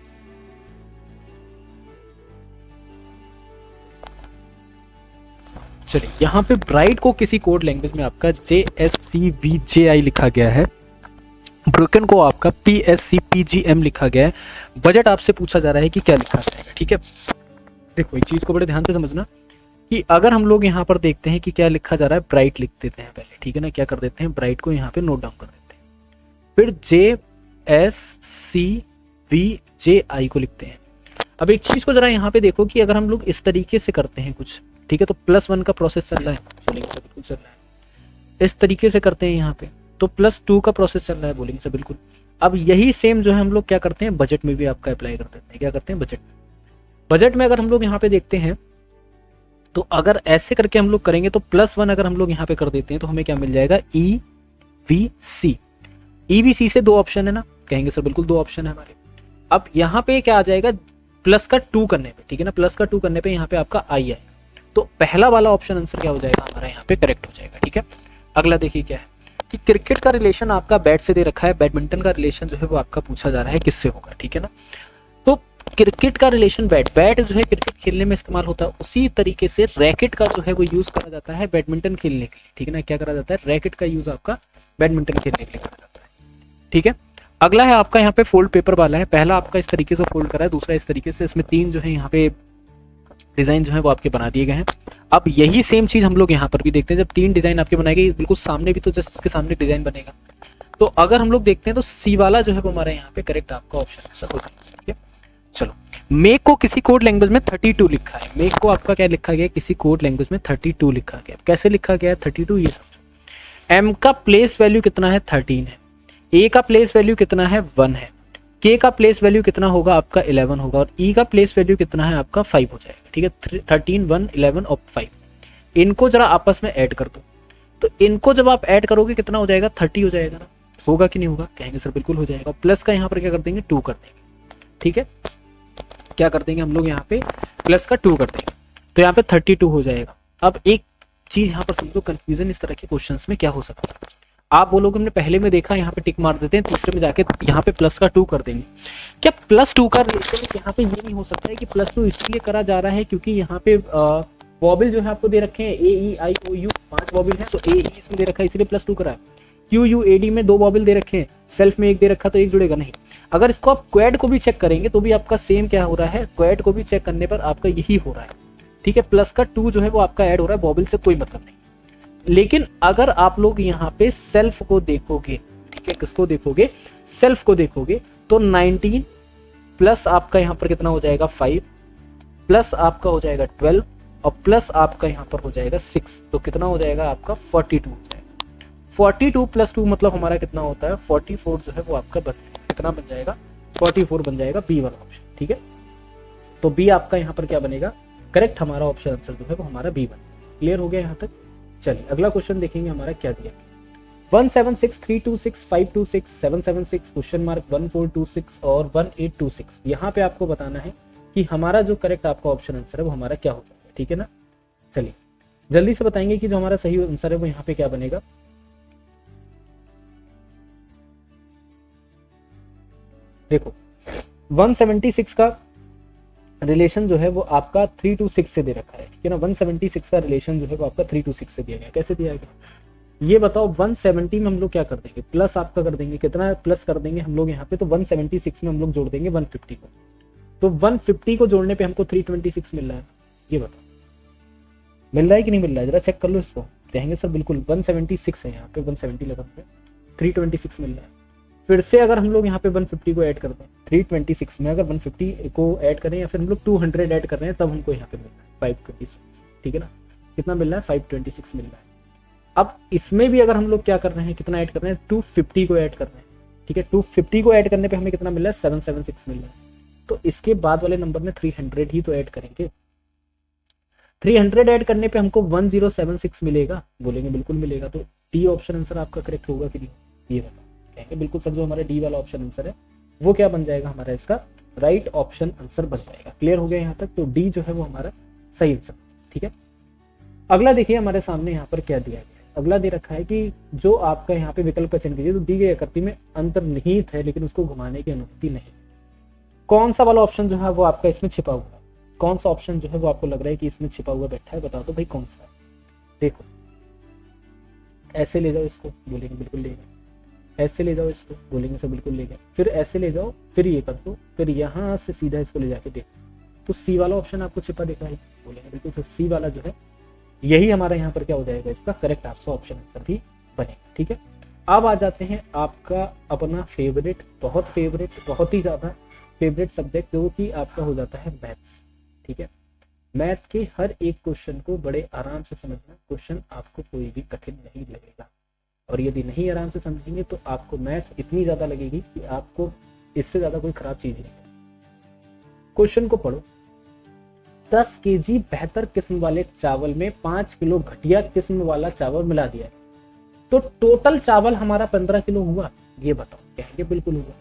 चलिए यहाँ पे ब्राइट को किसी कोड लैंग्वेज में आपका JSCVJI लिखा गया है, ब्रोकन को आपका PSCPGM लिखा गया है। बजट आपसे पूछा जा रहा है कि क्या लिखा जाएगा। ठीक है, देखो इस चीज को बड़े ध्यान से समझना कि अगर हम लोग यहाँ पर देखते हैं कि क्या लिखा जा रहा है, ब्राइट लिख देते हैं पहले। ठीक है ना, क्या कर देते हैं, ब्राइट को यहाँ पे नोट डाउन कर देते हैं। फिर VJI को लिखते हैं। अब एक चीज को जरा यहाँ पे देखो कि अगर हम लोग इस तरीके से करते हैं कुछ, ठीक है, तो +1 का प्रोसेस चल रहा है, बोलेंगे सर बिल्कुल चल रहा है। इस तरीके से करते हैं यहाँ पे तो +2 का प्रोसेस चल रहा है, बोलेंगे सर बिल्कुल। अब यही सेम जो है हम लोग क्या करते हैं बजट में भी आपका अप्लाई कर देते हैं। क्या करते हैं बजट में अगर हम लोग यहाँ पे देखते हैं तो अगर ऐसे करके हम लोग करेंगे तो +1 अगर हम लोग यहाँ पे कर देते हैं तो हमें क्या मिल जाएगा EVC। EVC से 2 ऑप्शन है ना, कहेंगे सर बिल्कुल 2 ऑप्शन है हमारे। अब यहाँ पे क्या आ जाएगा +2 करने पे, ठीक है ना, +2 करने पे यहाँ पे आपका I है, तो पहला वाला ऑप्शन आंसर क्या हो जाएगा हमारा यहाँ पे करेक्ट हो जाएगा। ठीक है, अगला देखिए क्या है कि क्रिकेट का रिलेशन आपका बैट से दे रखा है, बैडमिंटन का रिलेशन जो है वो आपका पूछा जा रहा है किससे होगा, ठीक है ना। तो क्रिकेट का रिलेशन बैट जो है क्रिकेट खेलने में इस्तेमाल होता है, उसी तरीके से रैकेट का जो है वो यूज करा जाता है बैडमिंटन खेलने के लिए, ठीक है ना। क्या करा जाता है, रैकेट का यूज आपका बैडमिंटन खेलने के लिए करा जाता है, ठीक है। अगला है आपका यहाँ पे फोल्ड पेपर वाला है, पहला आपका इस तरीके से फोल्ड करा है, दूसरा इस तरीके से, इसमें 3 जो है यहाँ पे डिजाइन जो है वो आपके बना दिए गए हैं। अब यही सेम चीज हम लोग यहाँ पर भी देखते हैं, जब 3 डिजाइन आपके बनाए गए बिल्कुल सामने भी तो जस्ट इसके सामने डिजाइन बनेगा। तो अगर हम लोग देखते हैं तो सी वाला जो है वो हमारे यहाँ पे करेक्ट आपका ऑप्शन आंसर हो जाएगा, ठीक है। चलो, मेक को किसी कोड लैंग्वेज में 32 लिखा है, मेक को आपका क्या लिखा गया, किसी कोड लैंग्वेज में 32 लिखा गया। कैसे लिखा गया है 32, ये समझो। एम का प्लेस वैल्यू कितना है 13 है, ए का प्लेस वैल्यू कितना है 1 है, के का प्लेस वैल्यू कितना होगा आपका 11 होगा, और ई का प्लेस वैल्यू कितना है आपका 5 हो जाएगा, ठीक है। 13, 1, 11 और 5, इनको जरा आपस में ऐड कर दो, तो इनको जब आप ऐड करोगे कितना हो जाएगा 30 हो जाएगा ना, होगा कि नहीं होगा, कहेंगे सर बिल्कुल हो जाएगा। प्लस का यहाँ पर क्या कर देंगे 2 कर देंगे, ठीक है। क्या कर देंगे हम लोग यहाँ पे प्लस का 2 कर देंगे, तो यहाँ पे 32 हो जाएगा। अब एक चीज यहाँ पर समझो, कंफ्यूजन इस तरह के क्वेश्चंस में क्या हो सकता है, आप बोलोगे हमने पहले में देखा, यहाँ पे टिक मार देते हैं, तीसरे में जाके यहाँ पे प्लस का 2 कर देंगे। क्या +2 का रिलेशन यहाँ पे ये नहीं हो सकता है कि +2 इसलिए करा जा रहा है क्योंकि यहाँ पे वॉबल जो है आपको दे रखे हैं AEIOU 5 वॉबल है, तो AE इसमें दे रखा है इसलिए +2 करा है। QUAD में 2 वॉबल दे रखे हैं, सेल्फ में 1 दे रखा तो 1 जुड़ेगा नहीं। अगर इसको आप क्वेड को भी चेक करेंगे तो भी आपका सेम क्या हो रहा है, क्वेड को भी चेक करने पर आपका यही हो रहा है, ठीक है। प्लस का 2 जो है वो आपका ऐड हो रहा है, वॉबल से कोई मतलब नहीं। लेकिन अगर आप लोग यहाँ पे सेल्फ को देखोगे, ठीक है, किसको देखोगे, सेल्फ को देखोगे, तो 19 प्लस आपका यहाँ पर कितना हो जाएगा 5 प्लस आपका हो जाएगा 12 और प्लस आपका यहाँ पर हो जाएगा 6, तो कितना हो जाएगा आपका 42 हो जाएगा। 42 + 2 मतलब हमारा कितना होता है 44 जो है वो आपका कितना बन जाएगा 44 बन जाएगा, बी वाला ऑप्शन, ठीक है। तो बी आपका यहाँ पर क्या बनेगा करेक्ट, हमारा ऑप्शन आंसर जो है वो हमारा बी बनेगा। क्लियर हो गया यहाँ तक। चलिए अगला क्वेश्चन देखेंगे हमारा क्या दिया। 176 326 526 776 क्वेश्चन मार्क 1426 और 1826, यहाँ पे आपको बताना है कि हमारा जो करेक्ट आपका ऑप्शन आंसर है वो हमारा क्या हो जाएगा, ठीक है ना। चलिए जल्दी से बताएंगे कि जो हमारा सही आंसर है वो यहाँ पे क्या बनेगा। देखो 176 का रिलेशन जो है वो आपका 3 to 6 से दे रखा है, ठीक है ना। 176 का रिलेशन जो है वो आपका 3 to 6 से दिया गया। कैसे दिया गया ये बताओ। 170 में हम लोग क्या कर देंगे, प्लस आपका कर देंगे, कितना प्लस कर देंगे हम लोग यहाँ पे, तो 176 में हम लोग जोड़ देंगे 150 को, तो 150 को जोड़ने पे हमको 326 मिल रहा है। ये बताओ मिल रहा है कि नहीं मिल रहा है, जरा चेक कर लो इसको। कहेंगे सर बिल्कुल 176 है यहाँ पे, 170 लगा पे 326 मिल रहा है। फिर से अगर हम लोग यहाँ पे 150 को ऐड कर दें, 326 में अगर 150 को ऐड करें या फिर हम लोग 200 ऐड कर रहे हैं, तब हमको यहाँ पे मिल रहा है 526, ठीक है ना। कितना मिल रहा है 526 मिल रहा है। अब इसमें भी अगर हम लोग क्या कर रहे हैं, कितना ऐड कर रहे हैं 250 को ऐड कर रहे हैं, ठीक है। 250 को ऐड करने पे हमें कितना मिल रहा है 776 मिल रहा है। तो इसके बाद वाले नंबर में 300 ही तो ऐड करेंगे। 300 ऐड करने पे हमको 1076 मिलेगा, बोलेंगे बिल्कुल मिलेगा। तो डी ऑप्शन आंसर आपका करेक्ट होगा कि नहीं, ये बताओ। कहेंगे बिल्कुल सर, जो हमारा डी वाला ऑप्शन आंसर है वो क्या बन जाएगा हमारा, इसका राइट ऑप्शन आंसर बन जाएगा। क्लियर हो गया यहाँ तक। तो डी जो है वो हमारा सही आंसर, ठीक है। अगला देखिए हमारे सामने यहाँ पर क्या दिया गया है। अगला दे रखा है कि जो आपका यहाँ पे विकल्प का चयन कीजिए तो दी गई आकृति में अंतर्निहित है लेकिन उसको घुमाने की अनुमति नहीं। कौन सा वाला ऑप्शन जो है वो आपका इसमें छिपा हुआ है, कौन सा ऑप्शन जो है वो आपको लग रहा है कि इसमें छिपा हुआ बैठा है, बताओ तो भाई कौन सा है। देखो ऐसे ले जाओ इसको, बोलेंगे बिल्कुल ले गए। ऐसे ले जाओ इसको, बोलेंगे सर बिल्कुल ले गए। फिर ऐसे ले जाओ, फिर ये कर दो, फिर यहाँ से सीधा इसको ले जाके देखो, तो सी वाला ऑप्शन आपको छिपा दिखा है, बोलेंगे बिल्कुल सर सी वाला जो है यही हमारा यहाँ पर क्या हो जाएगा, इसका करेक्ट आपका ऑप्शन आंसर भी बनेगा, ठीक है। अब आ जाते हैं आपका अपना फेवरेट, बहुत ही ज्यादा फेवरेट सब्जेक्ट जो कि आपका हो जाता है मैथ्स। ठीक है, मैथ के हर एक क्वेश्चन को बड़े आराम से समझना, क्वेश्चन आपको कोई भी कठिन नहीं लगेगा। और यदि नहीं आराम से समझेंगे तो आपको मैथ इतनी ज्यादा लगेगी कि आपको इससे ज्यादा कोई खराब चीज नहीं है। क्वेश्चन को पढ़ो। 10 केजी बेहतर किस्म वाले चावल में 5 किलो घटिया किस्म वाला चावल मिला दिया है, तो टोटल चावल हमारा 15 किलो हुआ। ये बताओ, कहेंगे बिल्कुल हुआ,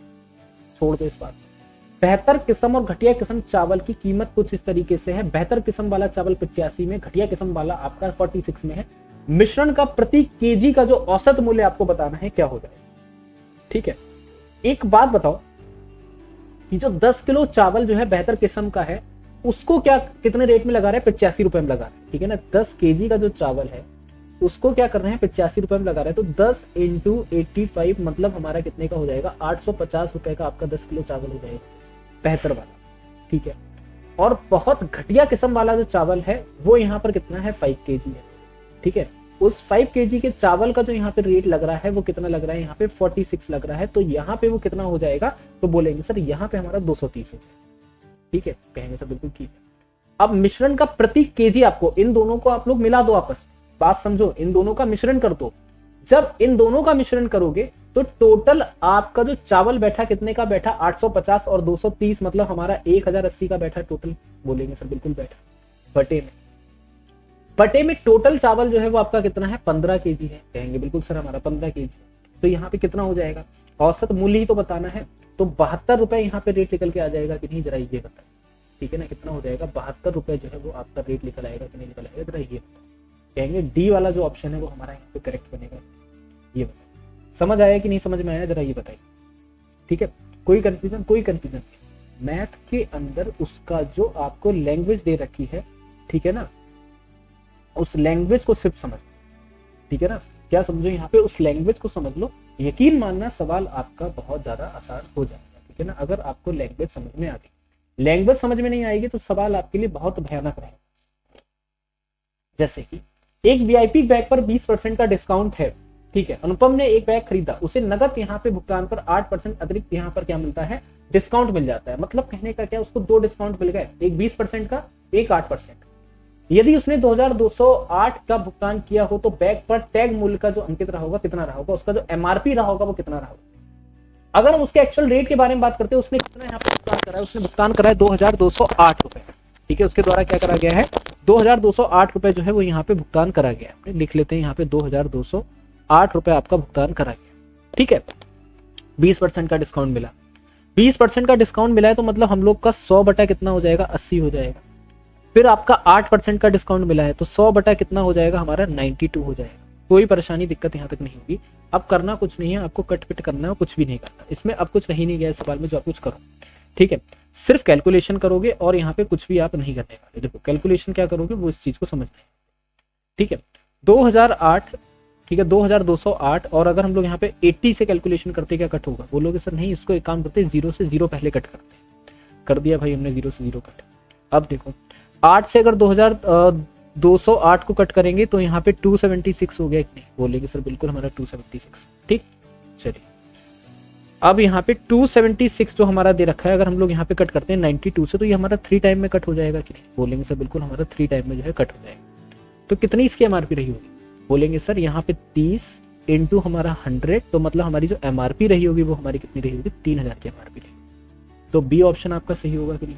छोड़ दो इस बात। बेहतर किस्म और घटिया किस्म चावल की कीमत कुछ इस तरीके से है। बेहतर किस्म वाला चावल 85 में, घटिया किस्म वाला आपका 46 में है। मिश्रण का प्रति केजी का जो औसत मूल्य आपको बताना है क्या हो जाएगा। ठीक है, एक बात बताओ कि जो 10 किलो चावल जो है बेहतर किस्म का है उसको क्या कितने रेट में लगा रहे हैं, 85 रुपए में लगा रहे हैं। ठीक है ना, 10 केजी का जो चावल है उसको क्या कर रहे हैं, 85 रुपए में लगा रहे हैं। तो 10 इंटू 85 मतलब हमारा कितने का हो जाएगा, 850 रुपए का आपका 10 किलो चावल हो जाएगा बेहतर वाला। ठीक है, और बहुत घटिया किस्म वाला जो चावल है वो यहाँ पर कितना है, 5 केजी है। ठीक है, उस 5 केजी के चावल का जो यहाँ पे रेट लग रहा है वो कितना लग रहा है, यहाँ पे 46 लग रहा है। तो यहाँ पे वो कितना हो जाएगा, तो बोलेंगे सर यहाँ पे हमारा 230 है। ठीक है, कहेंगे सर बिल्कुल ठीक है। अब मिश्रण का प्रति केजी आपको, इन दोनों को आप लोग मिला दो आपस में, बात समझो, इन दोनों का मिश्रण कर दो। जब इन दोनों का मिश्रण करोगे तो टोटल आपका जो चावल बैठा कितने का बैठा, 850 और 230 मतलब हमारा 1080 का बैठा टोटल। बोलेंगे सर बिल्कुल बैठा। बटे में टोटल चावल जो है वो आपका कितना है, 15 केजी है। कहेंगे बिल्कुल सर हमारा 15 केजी। तो यहाँ पे कितना हो जाएगा, औसत मूल्य ही तो बताना है। तो 72 रुपए यहाँ पे रेट निकल के आ जाएगा कि नहीं, जरा ये बताए। ठीक है ना, कितना हो जाएगा, 72 रुपए जो है वो आपका रेट निकल आएगा कि नहीं निकल आएगा, जरा ये बताए। कहेंगे डी वाला जो ऑप्शन है वो हमारा यहाँ पे करेक्ट बनेगा। ये बताए, समझ आया कि नहीं समझ में आया, जरा ये बताइए। ठीक है, कोई कंफ्यूजन, कोई कंफ्यूजन नहीं। मैथ के अंदर उसका जो आपको लैंग्वेज दे रखी है, ठीक है ना, उस लैंग्वेज को सिर्फ समझ। ठीक है ना, क्या समझो, यहाँ पे उस लैंग्वेज को समझ लो, यकीन मानना सवाल आपका बहुत ज्यादा आसान हो जाएगा। ठीक है ना, अगर आपको लैंग्वेज समझ में आ गई। लैंग्वेज समझ में नहीं आएगी तो सवाल आपके लिए बहुत भयानक रहेगा। जैसे कि एक वीआईपी बैग पर 20% का डिस्काउंट है। ठीक है, अनुपम ने एक बैग खरीदा, उसे नगद यहाँ पे भुगतान पर 8% अतिरिक्त यहाँ पर क्या मिलता है, डिस्काउंट मिल जाता है। मतलब कहने का क्या, उसको 2 डिस्काउंट मिल गए, एक 20% का, एक 8%। यदि उसने 2208 का भुगतान किया हो तो बैग पर टैग मूल्य का जो अंकित रहा होगा कितना रहा होगा, उसका जो एमआरपी रहा होगा वो कितना रहा होगा। अगर हम उसके एक्चुअल रेट के बारे में बात करते हैं, उसने कितना यहाँ पर भुगतान करा है, उसने भुगतान करा है 2208 रुपए। ठीक है, उसके द्वारा क्या करा गया है, 2208 रुपए जो है वो यहाँ पे भुगतान करा गया है। लिख लेते हैं यहाँ पे 2208 रुपए आपका भुगतान करा गया। ठीक है, 20% का डिस्काउंट मिला, 20% का डिस्काउंट मिला है तो मतलब हम लोग का 100 बटा कितना हो जाएगा, 80 हो जाएगा। फिर आपका 8% का डिस्काउंट मिला है तो 100 बटा कितना हो जाएगा हमारा, 92 हो जाएगा। कोई परेशानी दिक्कत यहाँ तक नहीं होगी। अब करना कुछ नहीं है, आपको कट पिट करना है, कुछ भी नहीं करना इसमें। अब कुछ रह नहीं गया इस सवाल में जो आप कुछ करो। ठीक है, सिर्फ कैलकुलेशन करोगे और यहाँ पे कुछ भी आप नहीं करने वाले। देखो कैलकुलेशन क्या करोगे वो इस चीज को समझना है। ठीक है, 2008, ठीक है 2208, और अगर हम लोग यहाँ पे 80 से कैलकुलेशन करते क्या कट होगा, बोलोगे सर नहीं, इसको एक काम करते, 0 से 0 पहले कट करते। कर दिया भाई हमने 0 से 0 कट। अब देखो 8 से अगर 2208 को कट करेंगे तो यहाँ पे 276 हो गया कि नहीं, बोलेगे सर बिल्कुल हमारा 276। ठीक, चलिए अब यहाँ पे 276 जो हमारा दे रखा है, अगर हम लोग यहाँ पे कट करते हैं 92 से तो ये हमारा 3 टाइम में कट हो जाएगा कि नहीं, बोलेंगे सर बिल्कुल हमारा 3 टाइम में जो है कट हो जाएगा। तो कितनी इसकी एमआरपी रही होगी, बोलेंगे सर यहाँ पे 30 इंटू हमारा 100, तो मतलब हमारी जो एमआरपी रही होगी वो हमारी कितनी रही होगी, 3000 की एमआरपी रही। तो बी ऑप्शन आपका सही होगा कि नहीं,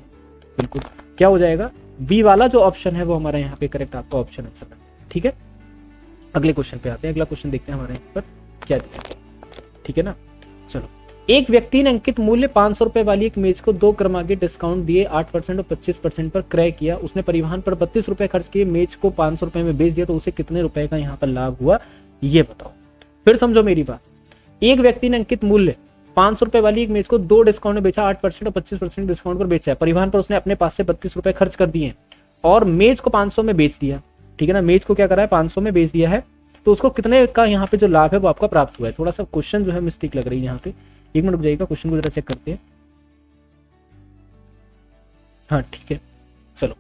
बिल्कुल क्या हो जाएगा, बी वाला जो ऑप्शन है वो हमारा यहाँ पे करेक्ट आपका ऑप्शन आंसर है। ठीक है, अगले क्वेश्चन पे आते हैं। अगला क्वेश्चन देखते हैं हमारे यहाँ पर क्या दिया। ठीक है ना, चलो एक व्यक्ति ने अंकित मूल्य 500 रुपए वाली एक मेज को 2 क्रमांकित डिस्काउंट दिए 8% और 25% पर क्रय किया। उसने परिवहन पर 32 रुपए खर्च किए, मेज को 500 रुपए में बेच दिया, तो उसे कितने रुपए का यहाँ पर लाभ हुआ, ये बताओ। फिर समझो मेरी बात, एक व्यक्ति ने अंकित मूल्य 500 रुपए वाली एक मेज को 2 डिस्काउंट में बेचा, 8% और 25% डिस्काउंट पर बेचा है। परिवहन पर उसने अपने पास से 32 रुपए खर्च कर दिए और मेज को 500 में बेच दिया। ठीक है ना, मेज को क्या करा है, 500 में बेच दिया है, तो उसको कितने का यहाँ पे जो लाभ है वो आपका प्राप्त हुआ है। थोड़ा सा क्वेश्चन जो है मिस्टेक लग रही है यहाँ पे, 1 मिनट रुक जाइएगा, क्वेश्चन को जरा चेक करते हैं। हाँ ठीक है, चलो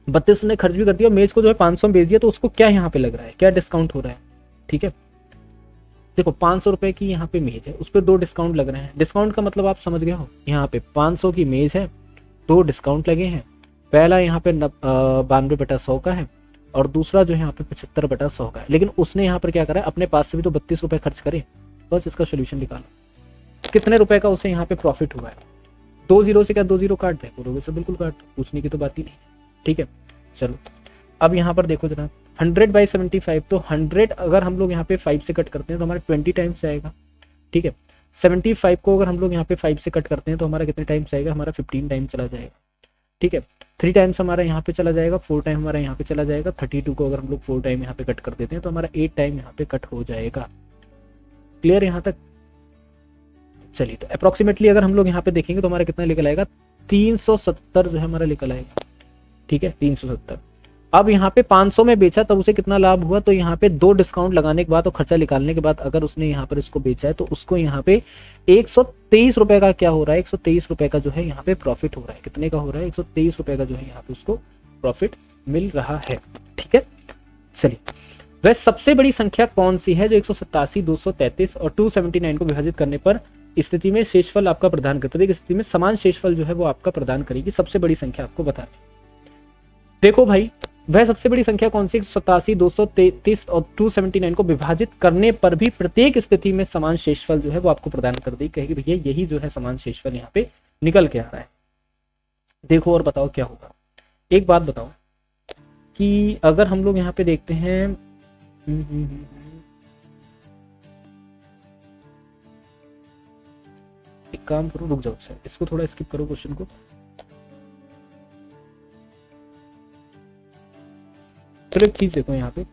32 ने खर्च भी कर दिया, मेज को जो है 500 में बेच दिया, तो उसको क्या यहाँ पे लग रहा है, क्या डिस्काउंट हो रहा है। ठीक है, देखो 500 रुपए की यहाँ पे मेज है, उस पर 2 डिस्काउंट लग रहे हैं। डिस्काउंट का मतलब आप समझ गए हो, यहाँ पे 500 की मेज है, 2 डिस्काउंट लगे हैं। पहला यहाँ पे 92/100 का है और दूसरा जो है यहाँ पे 75/100 का है। लेकिन उसने यहाँ पर क्या करा, अपने पास से भी तो 32 रुपए खर्च करे। बस इसका सोल्यूशन निकालो, कितने रुपए का उसे यहाँ पे प्रॉफिट हुआ है। 2 जीरो से क्या 2 जीरो काट दे, बोलोगे सर बिल्कुल काट, पूछने की तो बात ही नहीं। ठीक है, चलो अब यहाँ पर देखो जनाब, 100/75, तो 100 अगर हम लोग यहाँ पे 5 से कट करते हैं तो हमारे 20 टाइम्स आएगा। ठीक है, 75 को अगर हम लोग यहाँ पे 5 से कट करते हैं तो हमारा कितने टाइम्स आएगा, हमारा 15 टाइम चला जाएगा। ठीक है, 3 टाइम्स हमारा यहाँ पे चला जाएगा, 4 टाइम हमारा यहाँ पे चला जाएगा। 32 को अगर हम लोग 4 टाइम यहाँ पे कट कर देते हैं तो हमारा 8 टाइम यहाँ पे कट हो जाएगा। क्लियर यहाँ तक? चलिए, तो अप्रोक्सीमेटली अगर हम लोग यहाँ पे देखेंगे तो हमारा कितना निकल आएगा, 370 जो है हमारा निकल आएगा। ठीक है, 370। अब यहाँ पे 500 में बेचा तब उसे कितना लाभ हुआ, तो यहाँ पे 2 डिस्काउंट लगाने के बाद और खर्चा निकालने के बाद अगर उसने यहाँ पर इसको बेचा है तो उसको यहाँ पे 123 रुपए का क्या हो रहा है, 123 रुपए का जो है यहाँ पे प्रॉफिट हो रहा है। कितने का हो रहा है, 123 रुपए का जो है यहाँ पे उसको प्रॉफिट मिल रहा है। ठीक है, चलिए, वह सबसे बड़ी संख्या कौन सी है जो 187, 233 और 279 को विभाजित करने पर स्थिति में शेषफल आपका प्रदान करती है। प्रत्येक स्थिति में समान शेषफल जो है वो आपका प्रदान करेगी। सबसे बड़ी संख्या आपको बता, देखो भाई, वह सबसे बड़ी संख्या कौन सी, 187, 233 और 279 को विभाजित करने पर भी प्रत्येक स्थिति में समान शेषफल जो है वो आपको प्रदान कर देगी। कहेगी भैया यही जो है समान शेषफल यहाँ पे निकल के आ रहा है। देखो और बताओ क्या होगा। एक बात बताओ कि अगर हम लोग यहाँ पे देखते हैं, एक काम करो, रुक जाओ सर, इसको थोड़ा स्किप करो क्वेश्चन को। चलो एक चीज देखो यहाँ पे,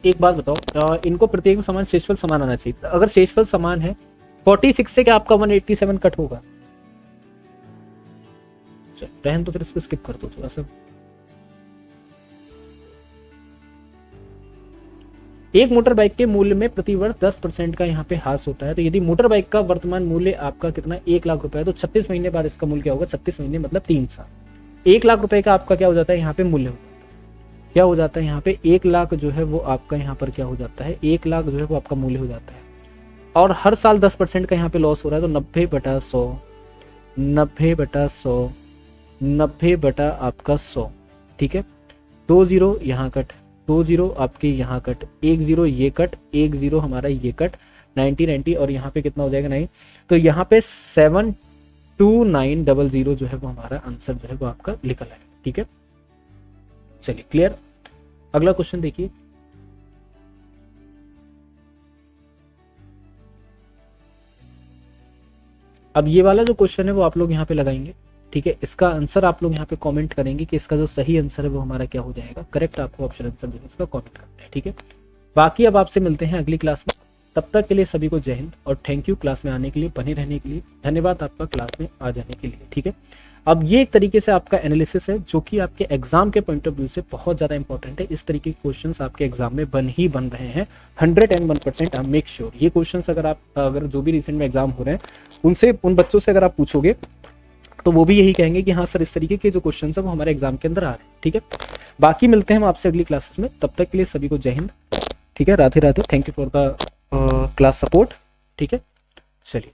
एक बात बताओ, इनको प्रत्येक में समान शेषफल समान आना चाहिए। अगर शेषफल समान है, 46 से क्या आपका 187 कट होगा? रहन तो फिर इसको स्किप कर दो थोड़ा सा। एक मोटर बाइक के मूल्य में प्रतिवर्ष 10% का यहाँ पे ह्रास होता है। तो यदि मोटर बाइक का वर्तमान मूल्य आपका कितना 1 लाख रुपए है, तो 36 महीने बाद इसका मूल्य क्या होगा, 36 महीने मतलब 3 साल। 1 लाख रुपए का आपका क्या हो जाता है यहाँ पे मूल्य, क्या हो जाता है यहाँ पे 1 लाख जो है वो आपका यहाँ पर क्या हो जाता है, 1 लाख जो है वो आपका मूल्य हो जाता है। और हर साल 10% का यहाँ पे लॉस हो रहा है, तो 90/100, 90/100, 90 आपका 100। ठीक है, 2 जीरो यहाँ कट, 2 जीरो आपके यहाँ कट, 1 जीरो ये कट, 1 जीरो हमारा ये कट, 90 और यहाँ पे कितना हो जाएगा 9, तो यहाँ पे 72900 जो है वो हमारा आंसर जो है वो आपका निकल आएगा। ठीक है, चलिए क्लियर। अगला क्वेश्चन देखिए, अब ये वाला जो क्वेश्चन है वो आप लोग यहाँ पे लगाएंगे। ठीक है, इसका आंसर आप लोग यहाँ पे कमेंट करेंगे कि इसका जो सही आंसर है वो हमारा क्या हो जाएगा, करेक्ट आपको ऑप्शन आंसर जो है इसका कमेंट करना है। ठीक है, बाकी अब आपसे मिलते हैं अगली क्लास में। तब तक के लिए सभी को जय हिंद और थैंक यू क्लास में आने के लिए, बने रहने के लिए। धन्यवाद आपका क्लास में आ जाने के लिए। ठीक है, अब ये एक तरीके से आपका एनालिसिस है जो कि आपके एग्जाम के पॉइंट ऑफ व्यू से बहुत ज़्यादा इंपॉर्टेंट है। इस तरीके के क्वेश्चंस आपके एग्जाम में बन रहे हैं 101%। आई मेक श्योर ये क्वेश्चंस अगर जो भी रिसेंट में एग्जाम हो रहे हैं उनसे, उन बच्चों से अगर आप पूछोगे तो वो भी यही कहेंगे कि हाँ सर इस तरीके के जो क्वेश्चंस है वो हमारे एग्जाम के अंदर आ रहे हैं। ठीक है, बाकी मिलते हैं हम आपसे अगली क्लासेस में। तब तक के लिए सभी को जय हिंद। ठीक है, Radhe Radhe, thank you for the class support. ठीक है, चलिए।